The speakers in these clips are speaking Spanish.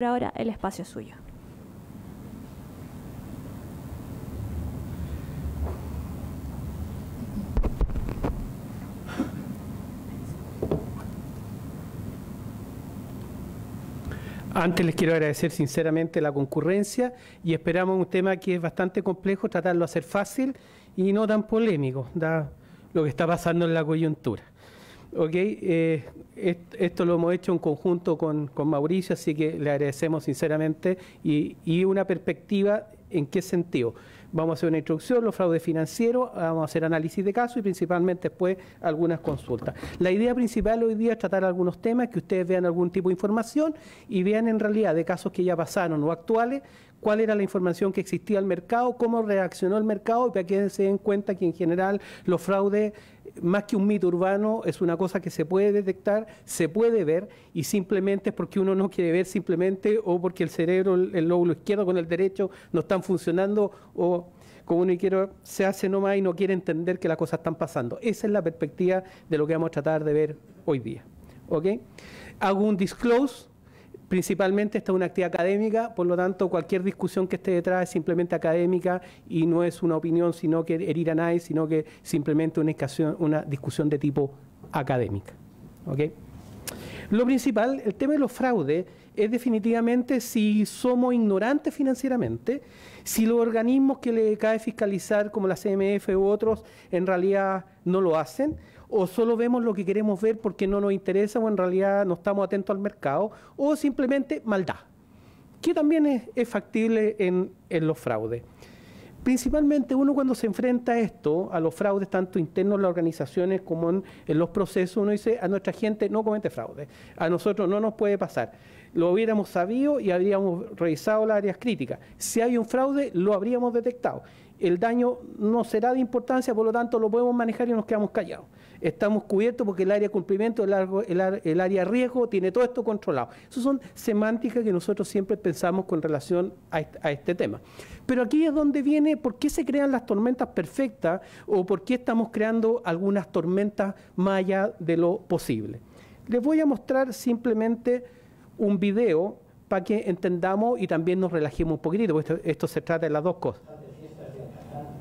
Ahora el espacio es suyo. Antes les quiero agradecer sinceramente la concurrencia y esperamos un tema que es bastante complejo, tratarlo de hacer fácil y no tan polémico, da lo que está pasando en la coyuntura. Okay, esto lo hemos hecho en conjunto con Mauricio, así que le agradecemos sinceramente y una perspectiva. ¿En qué sentido? Vamos a hacer una introducción, los fraudes financieros, vamos a hacer análisis de casos y principalmente después algunas consultas. La idea principal hoy día es tratar algunos temas, que ustedes vean algún tipo de información y vean en realidad de casos que ya pasaron o actuales, cuál era la información que existía al mercado, cómo reaccionó el mercado y para que se den cuenta que en general los fraudes, más que un mito urbano, es una cosa que se puede detectar, se puede ver y simplemente es porque uno no quiere ver simplemente o porque el cerebro, el lóbulo izquierdo con el derecho no están funcionando o como uno quiere, se hace nomás y no quiere entender que las cosas están pasando. Esa es la perspectiva de lo que vamos a tratar de ver hoy día. ¿Okay? Hago un disclose. Principalmente esta es una actividad académica, por lo tanto cualquier discusión que esté detrás es simplemente académica y no es una opinión, sino que herir a nadie, sino que simplemente una discusión de tipo académica. ¿Okay? Lo principal, el tema de los fraudes, es definitivamente si somos ignorantes financieramente, si los organismos que le cae fiscalizar, como la CMF u otros, en realidad no lo hacen, o solo vemos lo que queremos ver porque no nos interesa o en realidad no estamos atentos al mercado, o simplemente maldad, que también es factible en los fraudes. Principalmente uno cuando se enfrenta a esto, a los fraudes tanto internos en las organizaciones como en los procesos, uno dice a nuestra gente no comete fraude, a nosotros no nos puede pasar. Lo hubiéramos sabido y habríamos revisado las áreas críticas. Si hay un fraude, lo habríamos detectado. El daño no será de importancia, por lo tanto lo podemos manejar y nos quedamos callados. Estamos cubiertos porque el área de cumplimiento, el área de riesgo, tiene todo esto controlado. Esas son semánticas que nosotros siempre pensamos con relación a este tema. Pero aquí es donde viene por qué se crean las tormentas perfectas o por qué estamos creando algunas tormentas más allá de lo posible. Les voy a mostrar simplemente un video para que entendamos y también nos relajemos un poquitito, porque esto se trata de las dos cosas.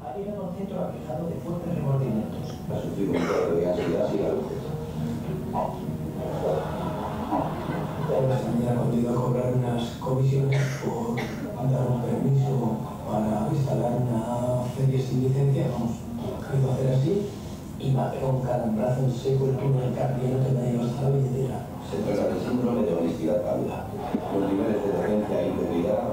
Hay un centro aquejado de fuertes remordimientos. Ha sufrido un cuadro de ansiedad y luces. También ha continuado a cobrar unas comisiones por dar un permiso para instalar una feria sin licencia. Vamos, lo iba a hacer así y me ha pegado un calambrazo en seco el túnel del carro y no te me llevas a la billetera. Se trata de síndrome de honestidad pálida. Los niveles de demencia e integridad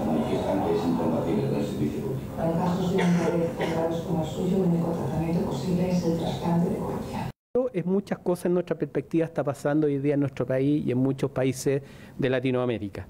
manifiestan que es incompatible con el servicio público. Para casos de interés graves como el suyo, el único tratamiento posible es el trasplante de córnea. Es muchas cosas en nuestra perspectiva está pasando hoy día en nuestro país y en muchos países de Latinoamérica.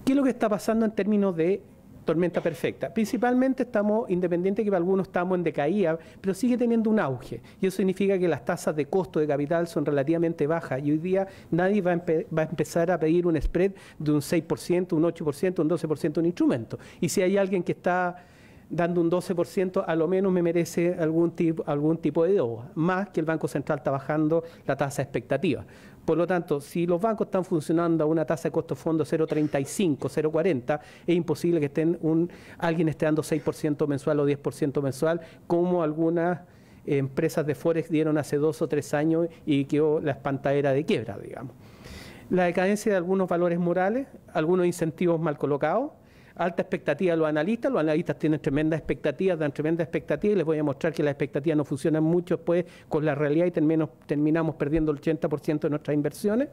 ¿Qué es lo que está pasando en términos de tormenta perfecta? Principalmente estamos, independiente que para algunos estamos en decaída, pero sigue teniendo un auge. Y eso significa que las tasas de costo de capital son relativamente bajas. Y hoy día nadie va a empezar a pedir un spread de un 6%, un 8%, un 12% en un instrumento. Y si hay alguien que está dando un 12%, a lo menos me merece algún tipo de deuda, más que el Banco Central está bajando la tasa expectativa. Por lo tanto, si los bancos están funcionando a una tasa de costo de fondo 0,35, 0,40, es imposible que alguien esté dando 6% mensual o 10% mensual, como algunas empresas de Forex dieron hace 2 o 3 años y quedó la espantadera de quiebra, digamos. La decadencia de algunos valores morales, algunos incentivos mal colocados, alta expectativa de los analistas tienen tremendas expectativas, dan tremendas expectativas y les voy a mostrar que las expectativas no funcionan mucho después con la realidad y terminamos perdiendo el 80% de nuestras inversiones.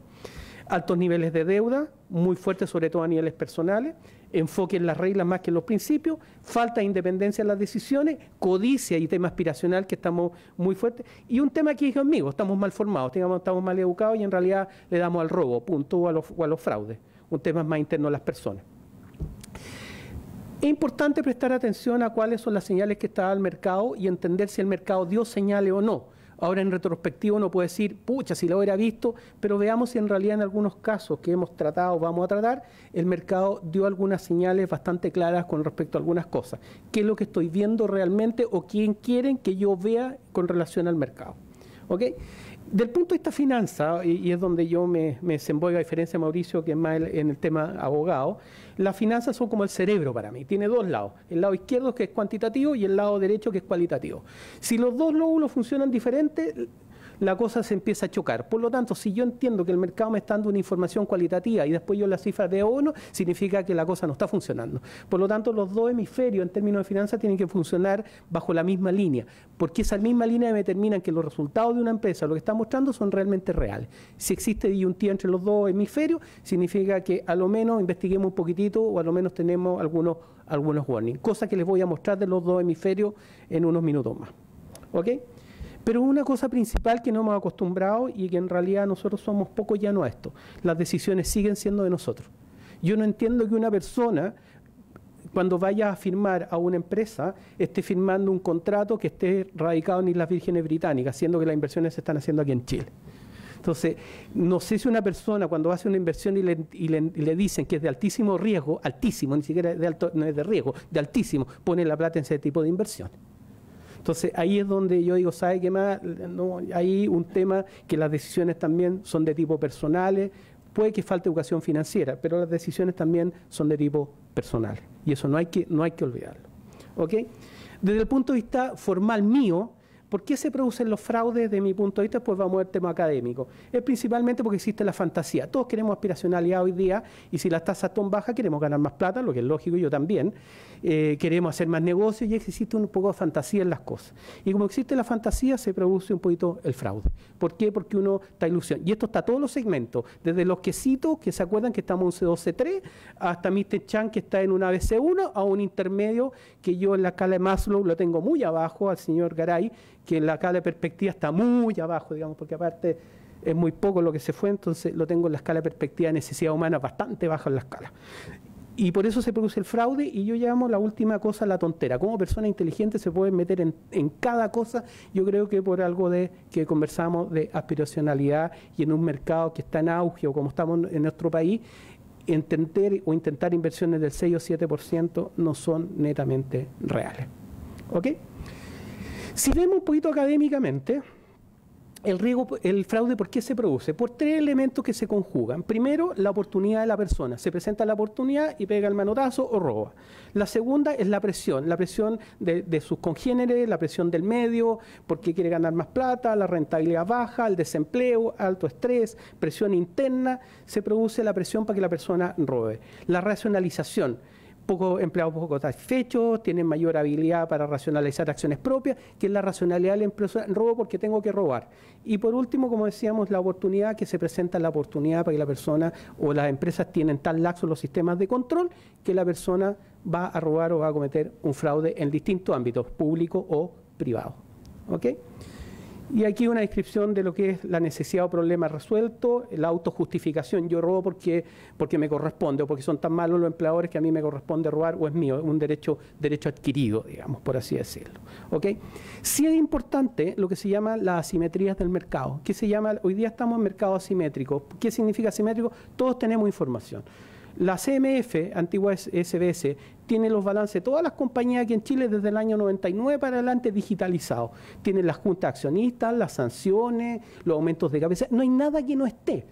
Altos niveles de deuda, muy fuertes sobre todo a niveles personales, enfoque en las reglas más que en los principios, falta de independencia en las decisiones, codicia y tema aspiracional que estamos muy fuertes, y un tema que es conmigo, estamos mal formados, estamos mal educados y en realidad le damos al robo, punto, o a los fraudes, un tema más interno a las personas. Es importante prestar atención a cuáles son las señales que está al mercado y entender si el mercado dio señales o no. Ahora en retrospectivo uno puede decir, pucha, si lo hubiera visto, pero veamos si en realidad en algunos casos que hemos tratado o vamos a tratar, el mercado dio algunas señales bastante claras con respecto a algunas cosas. ¿Qué es lo que estoy viendo realmente o quién quieren que yo vea con relación al mercado? ¿Okay? Del punto de vista finanza, y es donde yo me desenvuelvo, a diferencia de Mauricio, que es más en el tema abogado, las finanzas son como el cerebro para mí. Tiene dos lados. El lado izquierdo, que es cuantitativo, y el lado derecho, que es cualitativo. Si los dos lóbulos funcionan diferentes, la cosa se empieza a chocar. Por lo tanto, si yo entiendo que el mercado me está dando una información cualitativa y después yo la cifra de uno, significa que la cosa no está funcionando. Por lo tanto, los dos hemisferios en términos de finanzas tienen que funcionar bajo la misma línea, porque esa misma línea me determina que los resultados de una empresa, lo que está mostrando, son realmente reales. Si existe disyuntiva entre los dos hemisferios, significa que a lo menos investiguemos un poquitito o a lo menos tenemos algunos warnings, cosa que les voy a mostrar de los dos hemisferios en unos minutos más. ¿Ok? Pero una cosa principal que no hemos acostumbrado y que en realidad nosotros somos poco llanos a esto, las decisiones siguen siendo de nosotros. Yo no entiendo que una persona, cuando vaya a firmar a una empresa, esté firmando un contrato que esté radicado en Islas Vírgenes Británicas, siendo que las inversiones se están haciendo aquí en Chile. Entonces, no sé si una persona cuando hace una inversión y le dicen que es de altísimo riesgo, altísimo, ni siquiera de alto, no es de riesgo, de altísimo, pone la plata en ese tipo de inversión. Entonces, ahí es donde yo digo, ¿sabe qué más? No, hay un tema que las decisiones también son de tipo personales, puede que falte educación financiera, pero las decisiones también son de tipo personal. Y eso no hay que olvidarlo. ¿Ok? Desde el punto de vista formal mío, ¿por qué se producen los fraudes desde mi punto de vista? Pues vamos al tema académico. Es principalmente porque existe la fantasía. Todos queremos aspiracionalidad hoy día y si las tasas son bajas queremos ganar más plata, lo que es lógico, yo también. Queremos hacer más negocios y existe un poco de fantasía en las cosas. Y como existe la fantasía, se produce un poquito el fraude. ¿Por qué? Porque uno está ilusión. Y esto está todos los segmentos, desde los quesitos, que se acuerdan que estamos en un C2, C3, hasta Mr. Chan, que está en un ABC1, a un intermedio que yo en la escala de Maslow lo tengo muy abajo, al señor Garay, que en la escala de perspectiva está muy abajo, digamos, porque aparte es muy poco lo que se fue, entonces lo tengo en la escala de perspectiva de necesidad humana bastante baja en la escala. Y por eso se produce el fraude, y yo llamo la última cosa la tontera. Como persona inteligente se puede meter en cada cosa, yo creo que por algo de que conversamos de aspiracionalidad y en un mercado que está en auge, o como estamos en nuestro país, intentar inversiones del 6 o 7% no son netamente reales. ¿Ok? Si vemos un poquito académicamente, el fraude, ¿por qué se produce? Por tres elementos que se conjugan. Primero, la oportunidad de la persona. Se presenta la oportunidad y pega el manotazo o roba. La segunda es la presión de sus congéneres, la presión del medio, porque quiere ganar más plata, la rentabilidad baja, el desempleo, alto estrés, presión interna. Se produce la presión para que la persona robe. La racionalización. Empleados poco satisfechos, tienen mayor habilidad para racionalizar acciones propias, que es la racionalidad de la empresa, robo porque tengo que robar. Y por último, como decíamos, la oportunidad, que se presenta la oportunidad para que la persona o las empresas tienen tan laxos los sistemas de control que la persona va a robar o va a cometer un fraude en distintos ámbitos, público o privado. ¿Ok? Y aquí una descripción de lo que es la necesidad o problema resuelto, la autojustificación. Yo robo porque me corresponde, o porque son tan malos los empleadores que a mí me corresponde robar, o es mío, es un derecho adquirido, digamos, por así decirlo. ¿Ok? Sí es importante lo que se llama las asimetrías del mercado. Hoy día estamos en mercado asimétrico. ¿Qué significa asimétrico? Todos tenemos información. La CMF, antigua SBS, tiene los balances de todas las compañías aquí en Chile desde el año 99 para adelante digitalizados. Tiene las juntas de accionistas, las sanciones, los aumentos de cabeza. No hay nada que no esté.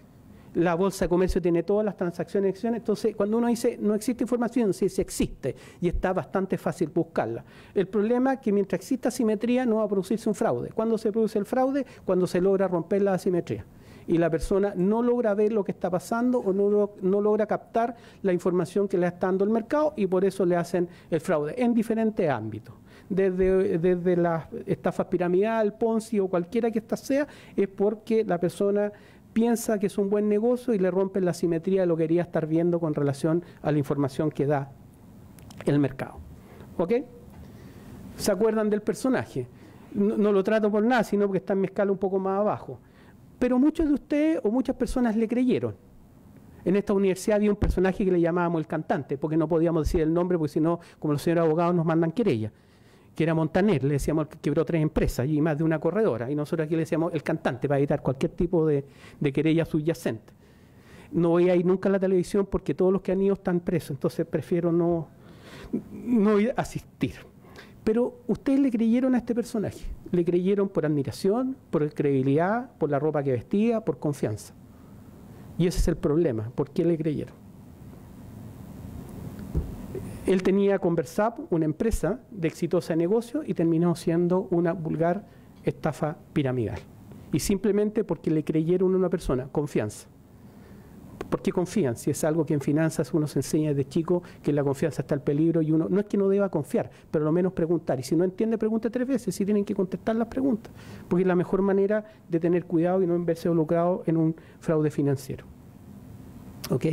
La Bolsa de Comercio tiene todas las transacciones y acciones. Entonces, cuando uno dice no existe información, sí existe y está bastante fácil buscarla. El problema es que mientras exista asimetría no va a producirse un fraude. ¿Cuándo se produce el fraude? Cuando se logra romper la asimetría y la persona no logra ver lo que está pasando o no logra captar la información que le está dando el mercado, y por eso le hacen el fraude en diferentes ámbitos. Desde la estafa piramidal, Ponzi o cualquiera que ésta sea, es porque la persona piensa que es un buen negocio y le rompen la simetría de lo que quería estar viendo con relación a la información que da el mercado. ¿Ok? ¿Se acuerdan del personaje? No lo trato por nada, sino porque está en mi escala un poco más abajo. Pero muchos de ustedes o muchas personas le creyeron. En esta universidad había un personaje que le llamábamos el cantante, porque no podíamos decir el nombre, porque si no, como los señores abogados nos mandan querella, que era Montaner, le decíamos que quebró 3 empresas y más de una corredora, y nosotros aquí le decíamos el cantante para evitar cualquier tipo de querella subyacente. No voy a ir nunca a la televisión porque todos los que han ido están presos, entonces prefiero no ir a asistir. Pero ustedes le creyeron a este personaje. Le creyeron por admiración, por credibilidad, por la ropa que vestía, por confianza. Y ese es el problema. ¿Por qué le creyeron? Él tenía Conversap, una empresa de exitosa negocio, y terminó siendo una vulgar estafa piramidal. Y simplemente porque le creyeron a una persona, confianza. ¿Por qué confían? Si es algo que en finanzas uno se enseña desde chico, que en la confianza está el peligro, y uno no es que no deba confiar, pero lo menos preguntar. Y si no entiende, pregunte 3 veces, si tienen que contestar las preguntas, porque es la mejor manera de tener cuidado y no verse involucrado en un fraude financiero. ¿Ok?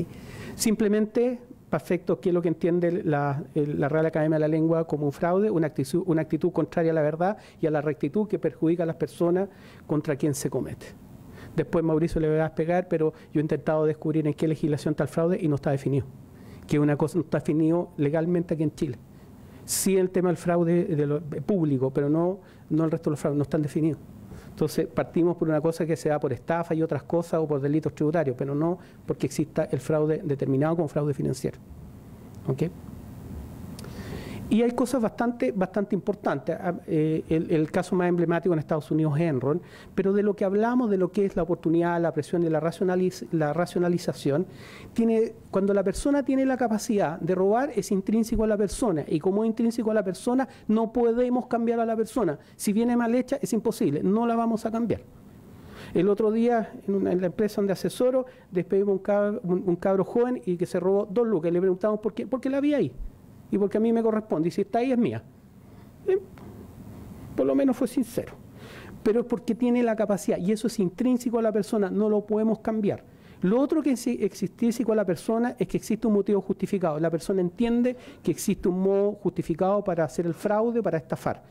Simplemente, perfecto, ¿qué es lo que entiende la Real Academia de la Lengua como un fraude? Una actitud contraria a la verdad y a la rectitud que perjudica a las personas contra quien se comete. Después Mauricio le va a explicar, pero yo he intentado descubrir en qué legislación está el fraude y no está definido. Que una cosa no está definido legalmente aquí en Chile. Sí el tema del fraude público, pero no el resto de los fraudes, no están definidos. Entonces partimos por una cosa que se da por estafa y otras cosas o por delitos tributarios, pero no porque exista el fraude determinado como fraude financiero. ¿Ok? Y hay cosas bastante importantes. El caso más emblemático en Estados Unidos es Enron, pero de lo que hablamos, de lo que es la oportunidad, la presión y la racionalización, cuando la persona tiene la capacidad de robar, es intrínseco a la persona, y como es intrínseco a la persona, no podemos cambiar a la persona. Si viene mal hecha, es imposible, no la vamos a cambiar. El otro día, en la empresa donde asesoro, despedimos un cabro joven y que se robó 2 lucas, y le preguntamos por qué, porque la vi ahí. Y porque a mí me corresponde, y si está ahí es mía. Por lo menos fue sincero. Pero es porque tiene la capacidad, y eso es intrínseco a la persona, no lo podemos cambiar. Lo otro que es intrínseco a la persona es que existe un motivo justificado. La persona entiende que existe un modo justificado para hacer el fraude, para estafar.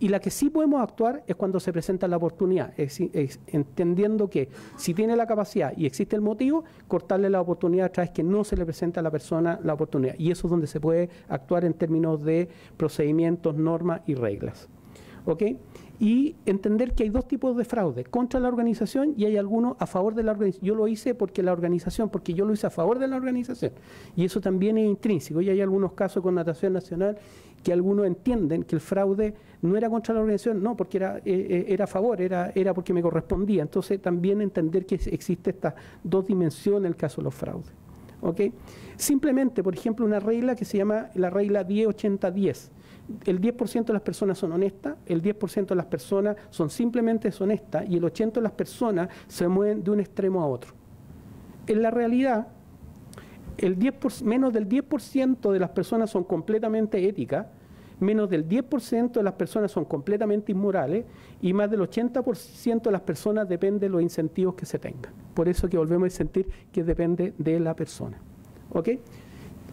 Y la que sí podemos actuar es cuando se presenta la oportunidad, entendiendo que si tiene la capacidad y existe el motivo, cortarle la oportunidad a través que no se le presenta a la persona la oportunidad. Y eso es donde se puede actuar en términos de procedimientos, normas y reglas. ¿Ok? Y entender que hay 2 tipos de fraude, contra la organización y hay algunos a favor de la organización. Yo lo hice porque yo lo hice a favor de la organización. Y eso también es intrínseco. Y hay algunos casos con notación nacional que algunos entienden que el fraude no era contra la organización, no, porque era a favor, era porque me correspondía. Entonces también entender que existe estas 2 dimensiones en el caso de los fraudes. ¿Ok? Simplemente, por ejemplo, una regla que se llama la regla 10-80-10. El 10% de las personas son honestas, el 10% de las personas son simplemente deshonestas y el 80% de las personas se mueven de un extremo a otro. En la realidad, menos del 10% de las personas son completamente éticas, menos del 10% de las personas son completamente inmorales y más del 80% de las personas depende de los incentivos que se tengan. Por eso que volvemos a sentir que depende de la persona. ¿Ok?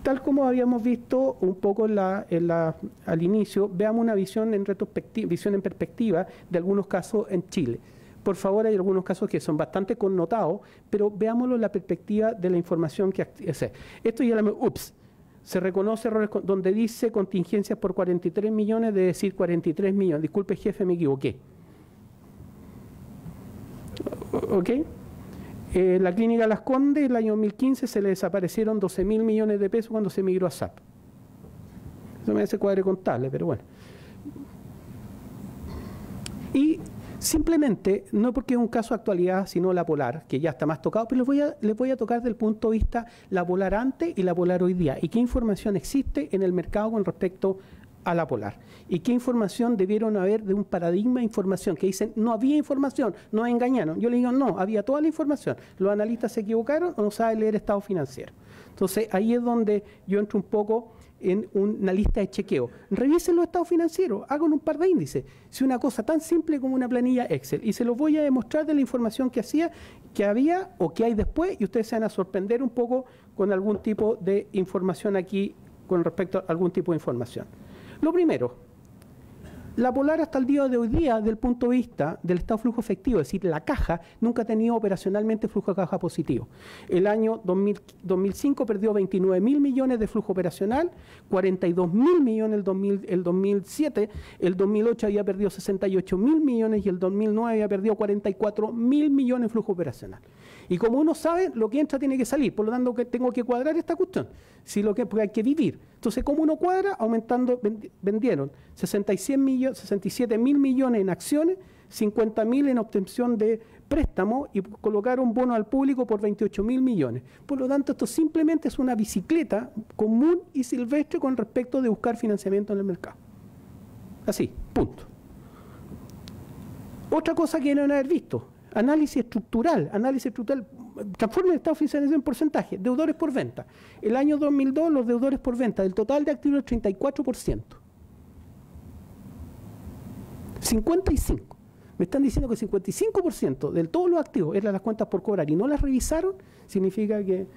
Tal como habíamos visto un poco al inicio, veamos una visión en perspectiva de algunos casos en Chile. Por favor, hay algunos casos que son bastante connotados, pero veámoslo en la perspectiva de la información que hace. Esto ya se reconoce errores donde dice contingencias por 43 millones, de decir 43 millones. Disculpe, jefe, me equivoqué. ¿Ok? La clínica Las Condes, en el año 2015, se le desaparecieron 12.000 millones de pesos cuando se migró a SAP. Eso me hace cuadre contable, pero bueno. Y simplemente, no porque es un caso de actualidad, sino la Polar, que ya está más tocado, pero les voy a tocar desde el punto de vista la Polar antes y la Polar hoy día, y qué información existe en el mercado con respecto a la Polar. ¿Y qué información debieron haber de un paradigma de información? Que dicen, no había información, nos engañaron. Yo le digo, no, había toda la información. Los analistas se equivocaron o no saben leer estado financiero. Entonces, ahí es donde yo entro un poco en una lista de chequeo. Revisen los estados financieros, hagan un par de índices. Si una cosa tan simple como una planilla Excel, y se los voy a demostrar de la información que había o que hay después, y ustedes se van a sorprender un poco con algún tipo de información aquí, con respecto a algún tipo de información. Lo primero, la Polar hasta el día de hoy día, desde el punto de vista del estado de flujo efectivo, es decir, la caja, nunca ha tenido operacionalmente flujo de caja positivo. El año 2005 perdió 29.000 millones de flujo operacional, 42.000 millones el 2007, el 2008 había perdido 68.000 millones y el 2009 había perdido 44.000 millones de flujo operacional. Y como uno sabe, lo que entra tiene que salir, por lo tanto que tengo que cuadrar esta cuestión, porque hay que vivir. Entonces, como uno cuadra, aumentando, vendieron 67 mil millones en acciones, 50.000 en obtención de préstamos y colocaron bonos al público por 28.000 millones. Por lo tanto, esto simplemente es una bicicleta común y silvestre con respecto de buscar financiamiento en el mercado. Así, punto. Otra cosa que deben haber visto, análisis estructural, transforma el estado de financiación en porcentaje, deudores por venta. El año 2002 los deudores por venta del total de activos el 34%. 55%. Me están diciendo que el 55% de todos los activos eran las cuentas por cobrar y no las revisaron, significa que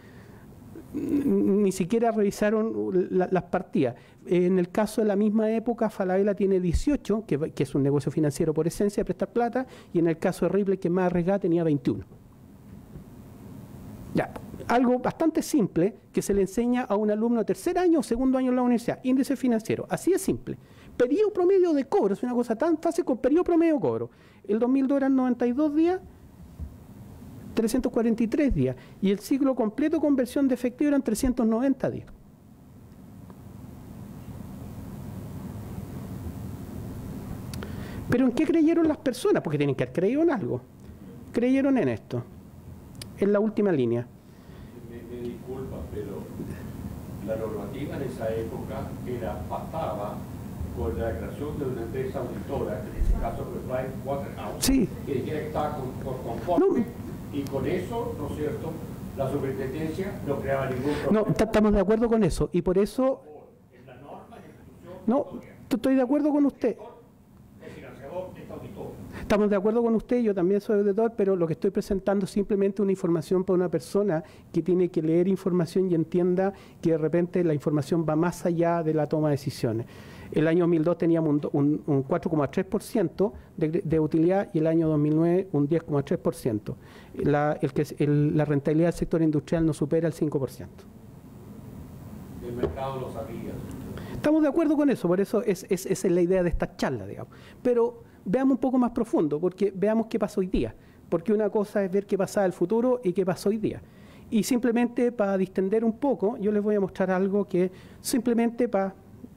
ni siquiera revisaron las partidas. En el caso de la misma época, Falabella tiene 18, que es un negocio financiero por esencia, de prestar plata, y en el caso de Ripley, que es más arriesgada, tenía 21. Ya, algo bastante simple que se le enseña a un alumno de tercer año o segundo año en la universidad, índice financiero, así es simple. Periodo promedio de cobro, es una cosa tan fácil con periodo promedio de cobro. El 2002 eran 92 días, 343 días, y el ciclo completo de conversión de efectivo eran 390 días. ¿Pero en qué creyeron las personas? Porque tienen que haber creído en algo. Creyeron en esto, en la última línea. Me disculpa, pero la normativa en esa época pasaba por la creación de una empresa auditora, en este caso PricewaterhouseCoopers, Sí. que dijera que estaba conforme, No. y con eso, ¿no es cierto?, la superintendencia no creaba ningún problema. No, estamos de acuerdo con eso, y por eso... En la norma, en la institución, No, estoy de acuerdo con usted. el financiador es auditor. Estamos de acuerdo con usted, yo también soy auditor, pero lo que estoy presentando es simplemente una información para una persona que tiene que leer información y entienda que de repente la información va más allá de la toma de decisiones. El año 2002 teníamos un 4,3% de utilidad y el año 2009 un 10,3%. La rentabilidad del sector industrial no supera el 5%. El mercado lo sabía. Estamos de acuerdo con eso, por eso esa es la idea de esta charla, digamos. Pero veamos un poco más profundo, porque veamos qué pasa hoy día. Porque una cosa es ver qué pasa en el futuro y qué pasa hoy día. Y simplemente para distender un poco, yo les voy a mostrar algo que simplemente para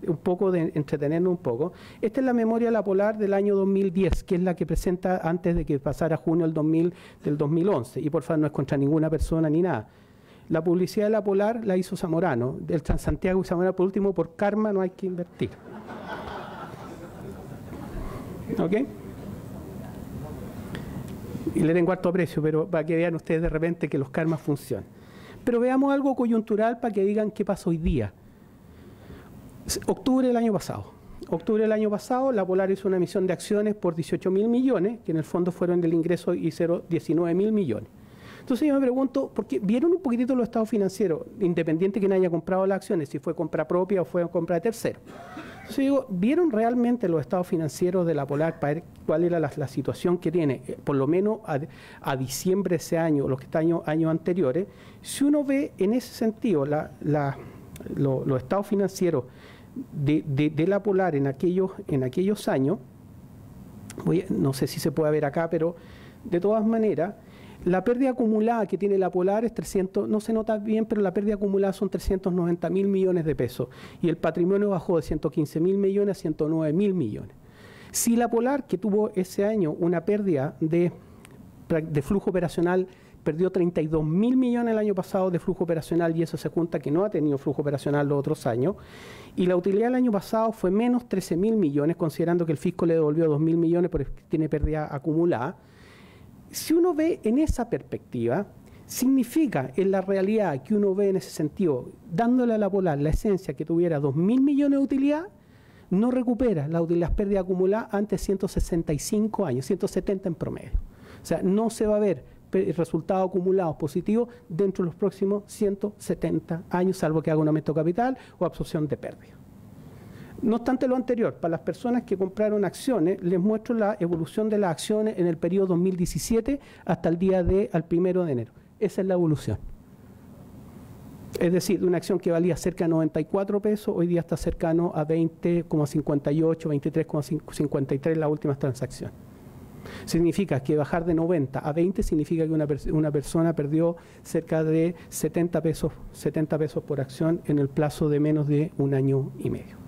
un poco de entretenernos un poco. Esta es la memoria de la Polar del año 2010, que es la que presenta antes de que pasara junio del 2011. Y por favor, no es contra ninguna persona ni nada. La publicidad de la Polar la hizo Zamorano, del Transantiago y Zamorano, por último, por karma no hay que invertir. ¿Ok? Y le den cuarto precio, pero para que vean ustedes de repente que los karmas funcionan. Pero veamos algo coyuntural para que digan qué pasa hoy día. Octubre del año pasado, la Polar hizo una emisión de acciones por 18.000 millones, que en el fondo fueron del ingreso y 19.000 millones. Entonces yo me pregunto, porque vieron un poquitito los estados financieros, independiente de quien haya comprado las acciones, si fue compra propia o fue compra de tercero. Entonces digo, ¿vieron realmente los estados financieros de la Polar para ver cuál era la situación que tiene, por lo menos a diciembre de ese año, los años anteriores? Si uno ve en ese sentido los estados financieros de la Polar en aquellos años, no sé si se puede ver acá, pero de todas maneras, la pérdida acumulada que tiene la Polar es 300, no se nota bien, pero la pérdida acumulada son 390.000 millones de pesos y el patrimonio bajó de 115.000 millones a 109.000 millones. Si la Polar, que tuvo ese año una pérdida de flujo operacional, perdió 32.000 millones el año pasado de flujo operacional y eso se junta que no ha tenido flujo operacional los otros años, y la utilidad del año pasado fue menos 13.000 millones, considerando que el fisco le devolvió 2.000 millones porque tiene pérdida acumulada. Si uno ve en esa perspectiva, significa en la realidad que uno ve en ese sentido, dándole a la Polar la esencia que tuviera 2.000 millones de utilidad, no recupera las pérdidas acumuladas antes de 165 años, 170 en promedio. O sea, no se va a ver resultados acumulados positivos dentro de los próximos 170 años, salvo que haga un aumento de capital o absorción de pérdida. No obstante lo anterior, para las personas que compraron acciones, les muestro la evolución de las acciones en el periodo 2017 hasta el día al 1 de enero. Esa es la evolución. Es decir, de una acción que valía cerca de 94 pesos, hoy día está cercano a 20,58, 23,53 las últimas transacciones. Significa que bajar de 90 a 20 significa que una persona perdió cerca de 70 pesos por acción en el plazo de menos de 1 año y medio.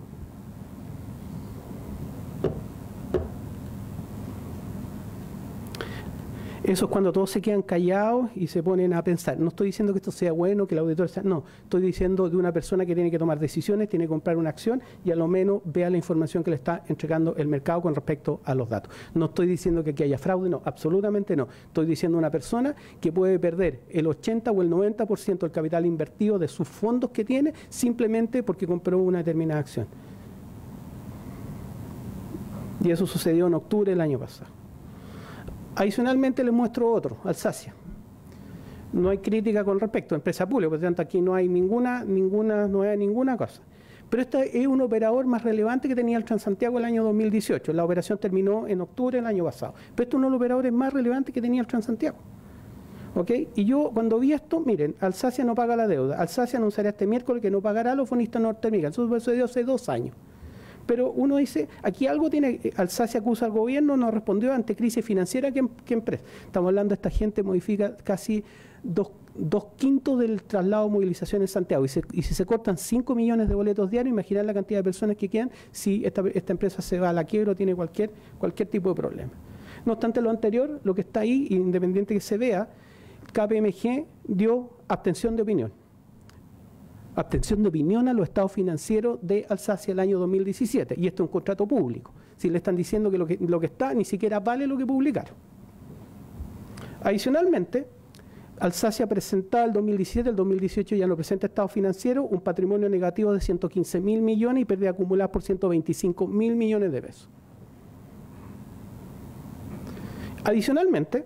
Eso es cuando todos se quedan callados y se ponen a pensar. No estoy diciendo que esto sea bueno, que el auditor sea... No, estoy diciendo de una persona que tiene que tomar decisiones, tiene que comprar una acción y a lo menos vea la información que le está entregando el mercado con respecto a los datos. No estoy diciendo que aquí haya fraude, no, absolutamente no. Estoy diciendo una persona que puede perder el 80 o el 90% del capital invertido de sus fondos que tiene simplemente porque compró una determinada acción. Y eso sucedió en octubre del año pasado. Adicionalmente les muestro otro, Alsacia. No hay crítica con respecto a empresa pública, por lo tanto aquí no hay ninguna cosa. Pero este es un operador más relevante que tenía el Transantiago el año 2018. La operación terminó en octubre del año pasado. Pero este es uno de los operadores más relevantes que tenía el Transantiago. ¿Ok? Y yo cuando vi esto, miren, Alsacia no paga la deuda. Alsacia anunciará este miércoles que no pagará a los bonistas norteamericanos. Eso sucedió hace 2 años. Pero uno dice, aquí algo tiene, Alsacia acusa al gobierno, no respondió ante crisis financiera, ¿qué empresa? Estamos hablando de esta gente modifica casi 2/5 del traslado de movilización en Santiago. Y si se cortan 5 millones de boletos diarios, imaginar la cantidad de personas que quedan si esta empresa se va a la quiebra o tiene cualquier tipo de problema. No obstante lo anterior, lo que está ahí, independiente que se vea, KPMG dio abstención de opinión. Abstención de opinión a los estados financieros de Alsacia el año 2017. Y esto es un contrato público. Si le están diciendo que lo que está ni siquiera vale lo que publicaron. Adicionalmente, Alsacia presentaba el 2017, el 2018 ya no presenta estado financiero, un patrimonio negativo de 115.000 millones y pérdida acumulada por 125.000 millones de pesos. Adicionalmente,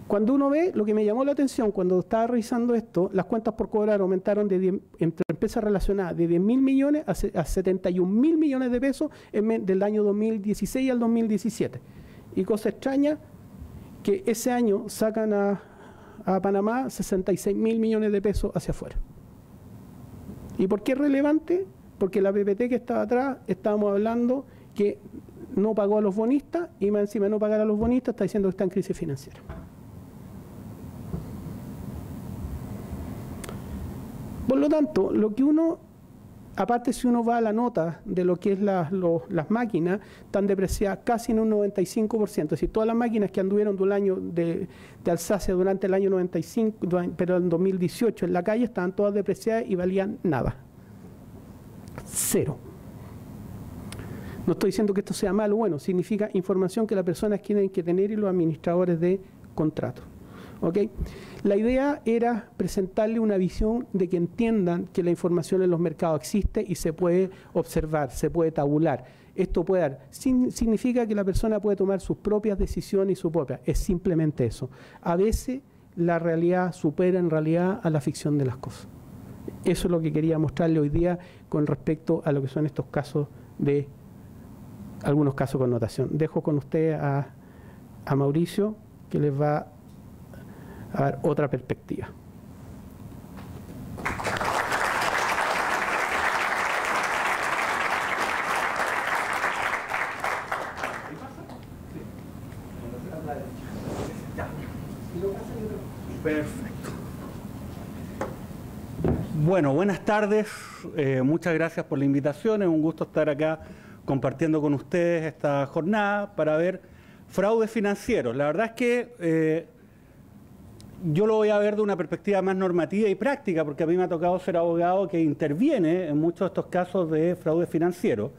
cuando uno ve, lo que me llamó la atención cuando estaba revisando esto, las cuentas por cobrar aumentaron entre empresas relacionadas de 10.000 millones a 71.000 millones de pesos del año 2016 al 2017. Y cosa extraña, que ese año sacan a Panamá 66.000 millones de pesos hacia afuera. ¿Y por qué es relevante? Porque la PPT que estaba atrás, estábamos hablando que no pagó a los bonistas y más encima de no pagar a los bonistas está diciendo que está en crisis financiera. Por lo tanto, lo que uno, aparte si uno va a la nota de lo que es las máquinas, están depreciadas casi en un 95%. Es decir, todas las máquinas que anduvieron del año de Alsacia durante el año 95, pero en 2018 en la calle, estaban todas depreciadas y valían nada. 0. No estoy diciendo que esto sea malo, bueno, significa información que las personas tienen que tener y los administradores de contratos. ¿Okay? La idea era presentarle una visión de que entiendan que la información en los mercados existe y se puede observar, se puede tabular. Esto puede dar, significa que la persona puede tomar sus propias decisiones y su propia. Es simplemente eso. A veces la realidad supera en realidad a la ficción de las cosas. Eso es lo que quería mostrarle hoy día con respecto a lo que son estos casos de, algunos casos con notación. Dejo con usted a Mauricio, que les va a dar otra perspectiva. Perfecto. Bueno, buenas tardes. Muchas gracias por la invitación. Es un gusto estar acá compartiendo con ustedes esta jornada para ver fraudes financieros. La verdad es que yo lo voy a ver de una perspectiva más normativa y práctica, porque a mí me ha tocado ser abogado que interviene en muchos de estos casos de fraude financiero.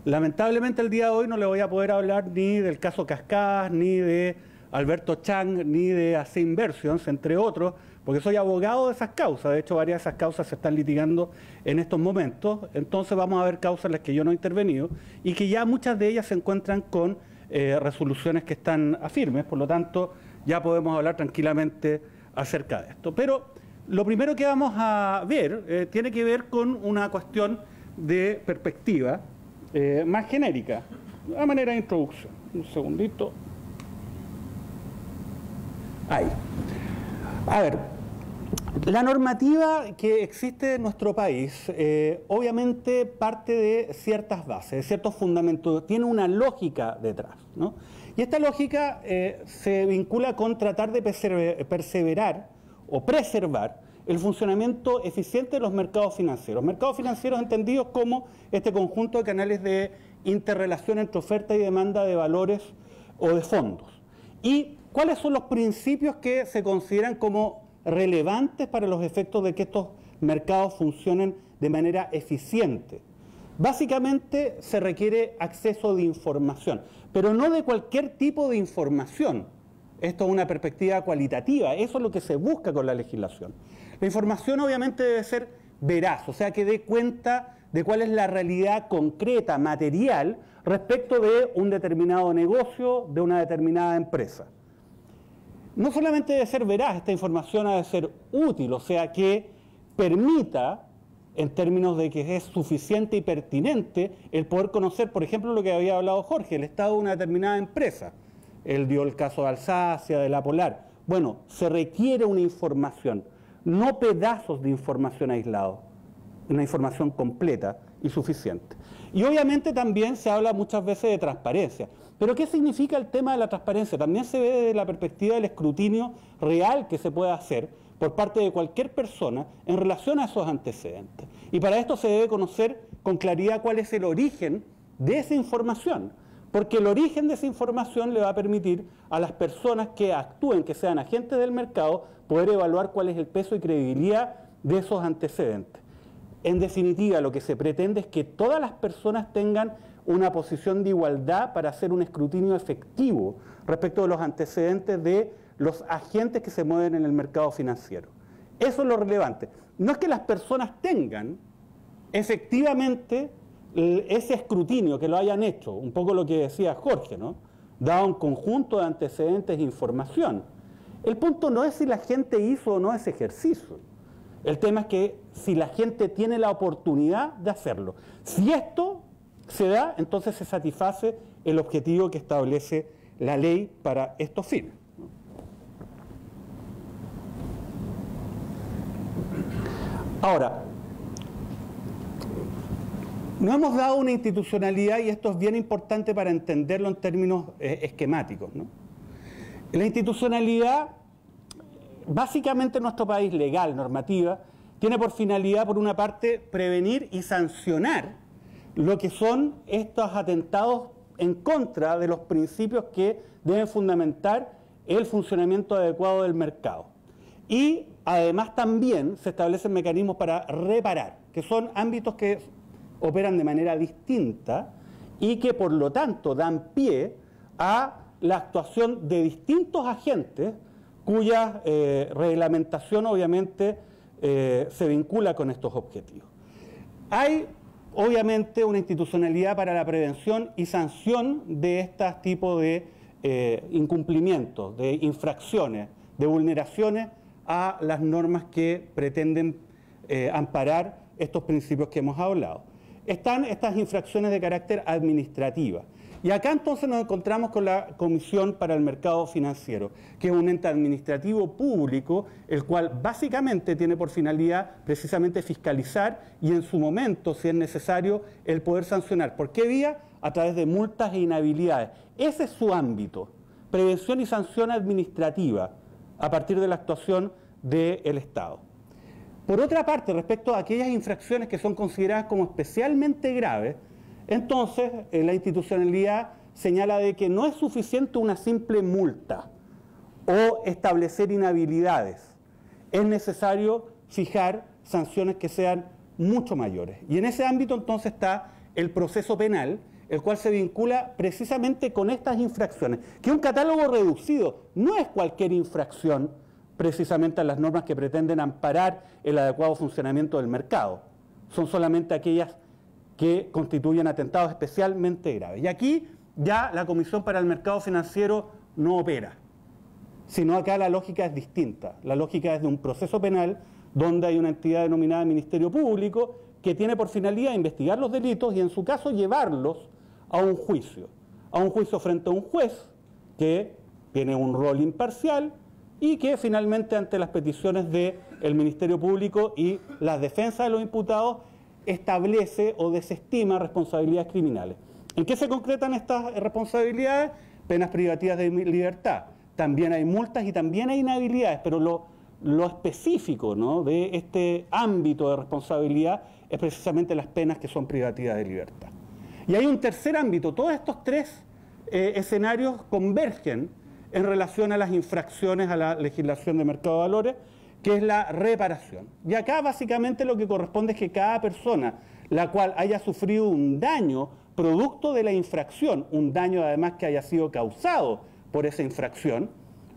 Lamentablemente el día de hoy no le voy a poder hablar ni del caso Cascadas, ni de Alberto Chang, ni de AC Inversions, entre otros, porque soy abogado de esas causas. De hecho, varias de esas causas se están litigando en estos momentos. Entonces vamos a ver causas en las que yo no he intervenido y que ya muchas de ellas se encuentran con resoluciones que están a firmes. Por lo tanto, ya podemos hablar tranquilamente acerca de esto. Pero lo primero que vamos a ver tiene que ver con una cuestión de perspectiva más genérica, a manera de introducción. Un segundito. Ahí. A ver, la normativa que existe en nuestro país obviamente parte de ciertas bases, de ciertos fundamentos, tiene una lógica detrás, ¿no? Y esta lógica se vincula con tratar de perseverar o preservar el funcionamiento eficiente de los mercados financieros. Mercados financieros entendidos como este conjunto de canales de interrelación entre oferta y demanda de valores o de fondos. ¿Y cuáles son los principios que se consideran como relevantes para los efectos de que estos mercados funcionen de manera eficiente? Básicamente se requiere acceso de información, pero no de cualquier tipo de información. Esto es una perspectiva cualitativa, eso es lo que se busca con la legislación. La información obviamente debe ser veraz, o sea que dé cuenta de cuál es la realidad concreta, material, respecto de un determinado negocio, de una determinada empresa. No solamente debe ser veraz, esta información ha de ser útil, o sea que permita, en términos de que es suficiente y pertinente, el poder conocer, por ejemplo, lo que había hablado Jorge, el estado de una determinada empresa. Él dio el caso de Alsacia, de La Polar. Bueno, se requiere una información, no pedazos de información aislados, una información completa y suficiente. Y obviamente también se habla muchas veces de transparencia. ¿Pero qué significa el tema de la transparencia? También se ve desde la perspectiva del escrutinio real que se puede hacer por parte de cualquier persona en relación a esos antecedentes. Y para esto se debe conocer con claridad cuál es el origen de esa información, porque el origen de esa información le va a permitir a las personas que actúen, que sean agentes del mercado, poder evaluar cuál es el peso y credibilidad de esos antecedentes. En definitiva, lo que se pretende es que todas las personas tengan una posición de igualdad para hacer un escrutinio efectivo respecto de los antecedentes de los agentes que se mueven en el mercado financiero. Eso es lo relevante. No es que las personas tengan efectivamente ese escrutinio, que lo hayan hecho, un poco lo que decía Jorge, ¿no? Dado un conjunto de antecedentes e información. El punto no es si la gente hizo o no ese ejercicio. El tema es que si la gente tiene la oportunidad de hacerlo. Si esto se da, entonces se satisface el objetivo que establece la ley para estos fines. Ahora, no hemos dado una institucionalidad, y esto es bien importante para entenderlo en términos esquemáticos, ¿no? La institucionalidad, básicamente en nuestro país legal, normativa, tiene por finalidad, por una parte, prevenir y sancionar lo que son estos atentados en contra de los principios que deben fundamentar el funcionamiento adecuado del mercado. Y además también se establecen mecanismos para reparar, que son ámbitos que operan de manera distinta y que por lo tanto dan pie a la actuación de distintos agentes cuya reglamentación obviamente se vincula con estos objetivos. Hay obviamente una institucionalidad para la prevención y sanción de estos tipos de incumplimientos, de infracciones, de vulneraciones a las normas que pretenden amparar estos principios que hemos hablado. Están estas infracciones de carácter administrativa. Y acá entonces nos encontramos con la Comisión para el Mercado Financiero, que es un ente administrativo público, el cual básicamente tiene por finalidad precisamente fiscalizar y en su momento, si es necesario, el poder sancionar. ¿Por qué vía? A través de multas e inhabilidades. Ese es su ámbito, prevención y sanción administrativa, a partir de la actuación del Estado. Por otra parte, respecto a aquellas infracciones que son consideradas como especialmente graves, entonces la institucionalidad señala de que no es suficiente una simple multa o establecer inhabilidades. Es necesario fijar sanciones que sean mucho mayores. Y en ese ámbito entonces está el proceso penal, el cual se vincula precisamente con estas infracciones, que es un catálogo reducido, no es cualquier infracción precisamente a las normas que pretenden amparar el adecuado funcionamiento del mercado. Son solamente aquellas que constituyen atentados especialmente graves. Y aquí ya la Comisión para el Mercado Financiero no opera, sino acá la lógica es distinta. La lógica es de un proceso penal donde hay una entidad denominada Ministerio Público que tiene por finalidad investigar los delitos y en su caso llevarlos a un juicio frente a un juez que tiene un rol imparcial y que finalmente ante las peticiones del Ministerio Público y las defensas de los imputados establece o desestima responsabilidades criminales. ¿En qué se concretan estas responsabilidades? penas privativas de libertad, también hay multas y también hay inhabilidades, pero lo específico, ¿no?, de este ámbito de responsabilidad es precisamente las penas que son privativas de libertad. Y hay un tercer ámbito. Todos estos tres escenarios convergen en relación a las infracciones a la legislación de mercado de valores, que es la reparación. Y acá básicamente lo que corresponde es que cada persona la cual haya sufrido un daño producto de la infracción, un daño además que haya sido causado por esa infracción,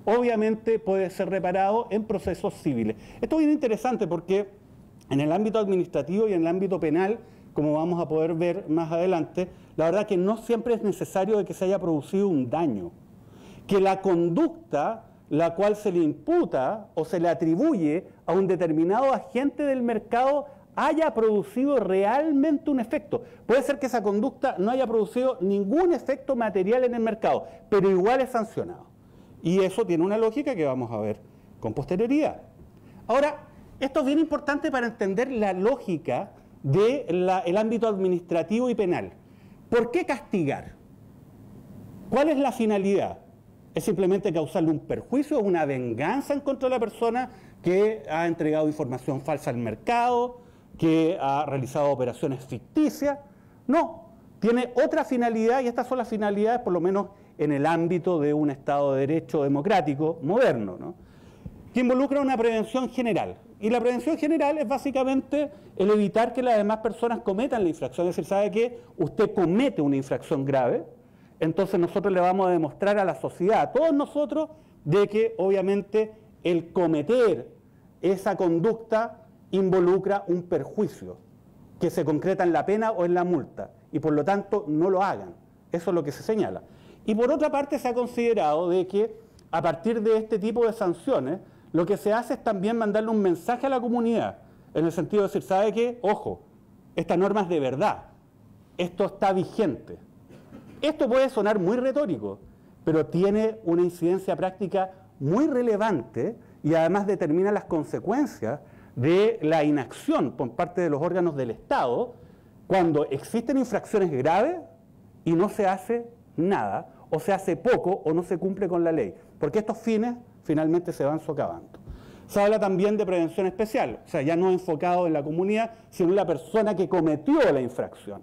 obviamente puede ser reparado en procesos civiles. Esto es bien interesante porque en el ámbito administrativo y en el ámbito penal, como vamos a poder ver más adelante, la verdad que no siempre es necesario de que se haya producido un daño, que la conducta la cual se le imputa o se le atribuye a un determinado agente del mercado haya producido realmente un efecto. Puede ser que esa conducta no haya producido ningún efecto material en el mercado, pero igual es sancionado. Y eso tiene una lógica que vamos a ver con posterioridad. Ahora, esto es bien importante para entender la lógica del ámbito administrativo y penal. ¿Por qué castigar? ¿Cuál es la finalidad? ¿Es simplemente causarle un perjuicio, una venganza en contra de la persona que ha entregado información falsa al mercado, que ha realizado operaciones ficticias? No, tiene otra finalidad y estas son las finalidades por lo menos en el ámbito de un Estado de Derecho democrático moderno, ¿no?, que involucra una prevención general. Y la prevención general es básicamente el evitar que las demás personas cometan la infracción. Es decir, sabe que usted comete una infracción grave, entonces nosotros le vamos a demostrar a la sociedad, a todos nosotros, de que obviamente el cometer esa conducta involucra un perjuicio que se concreta en la pena o en la multa y por lo tanto no lo hagan. Eso es lo que se señala. Y por otra parte se ha considerado de que a partir de este tipo de sanciones lo que se hace es también mandarle un mensaje a la comunidad en el sentido de decir, ¿sabe qué? Ojo, esta norma es de verdad, esto está vigente. Esto puede sonar muy retórico, pero tiene una incidencia práctica muy relevante y además determina las consecuencias de la inacción por parte de los órganos del Estado cuando existen infracciones graves y no se hace nada, o se hace poco o no se cumple con la ley, porque estos fines finalmente se van socavando. Se habla también de prevención especial, o sea, ya no enfocado en la comunidad, sino en la persona que cometió la infracción.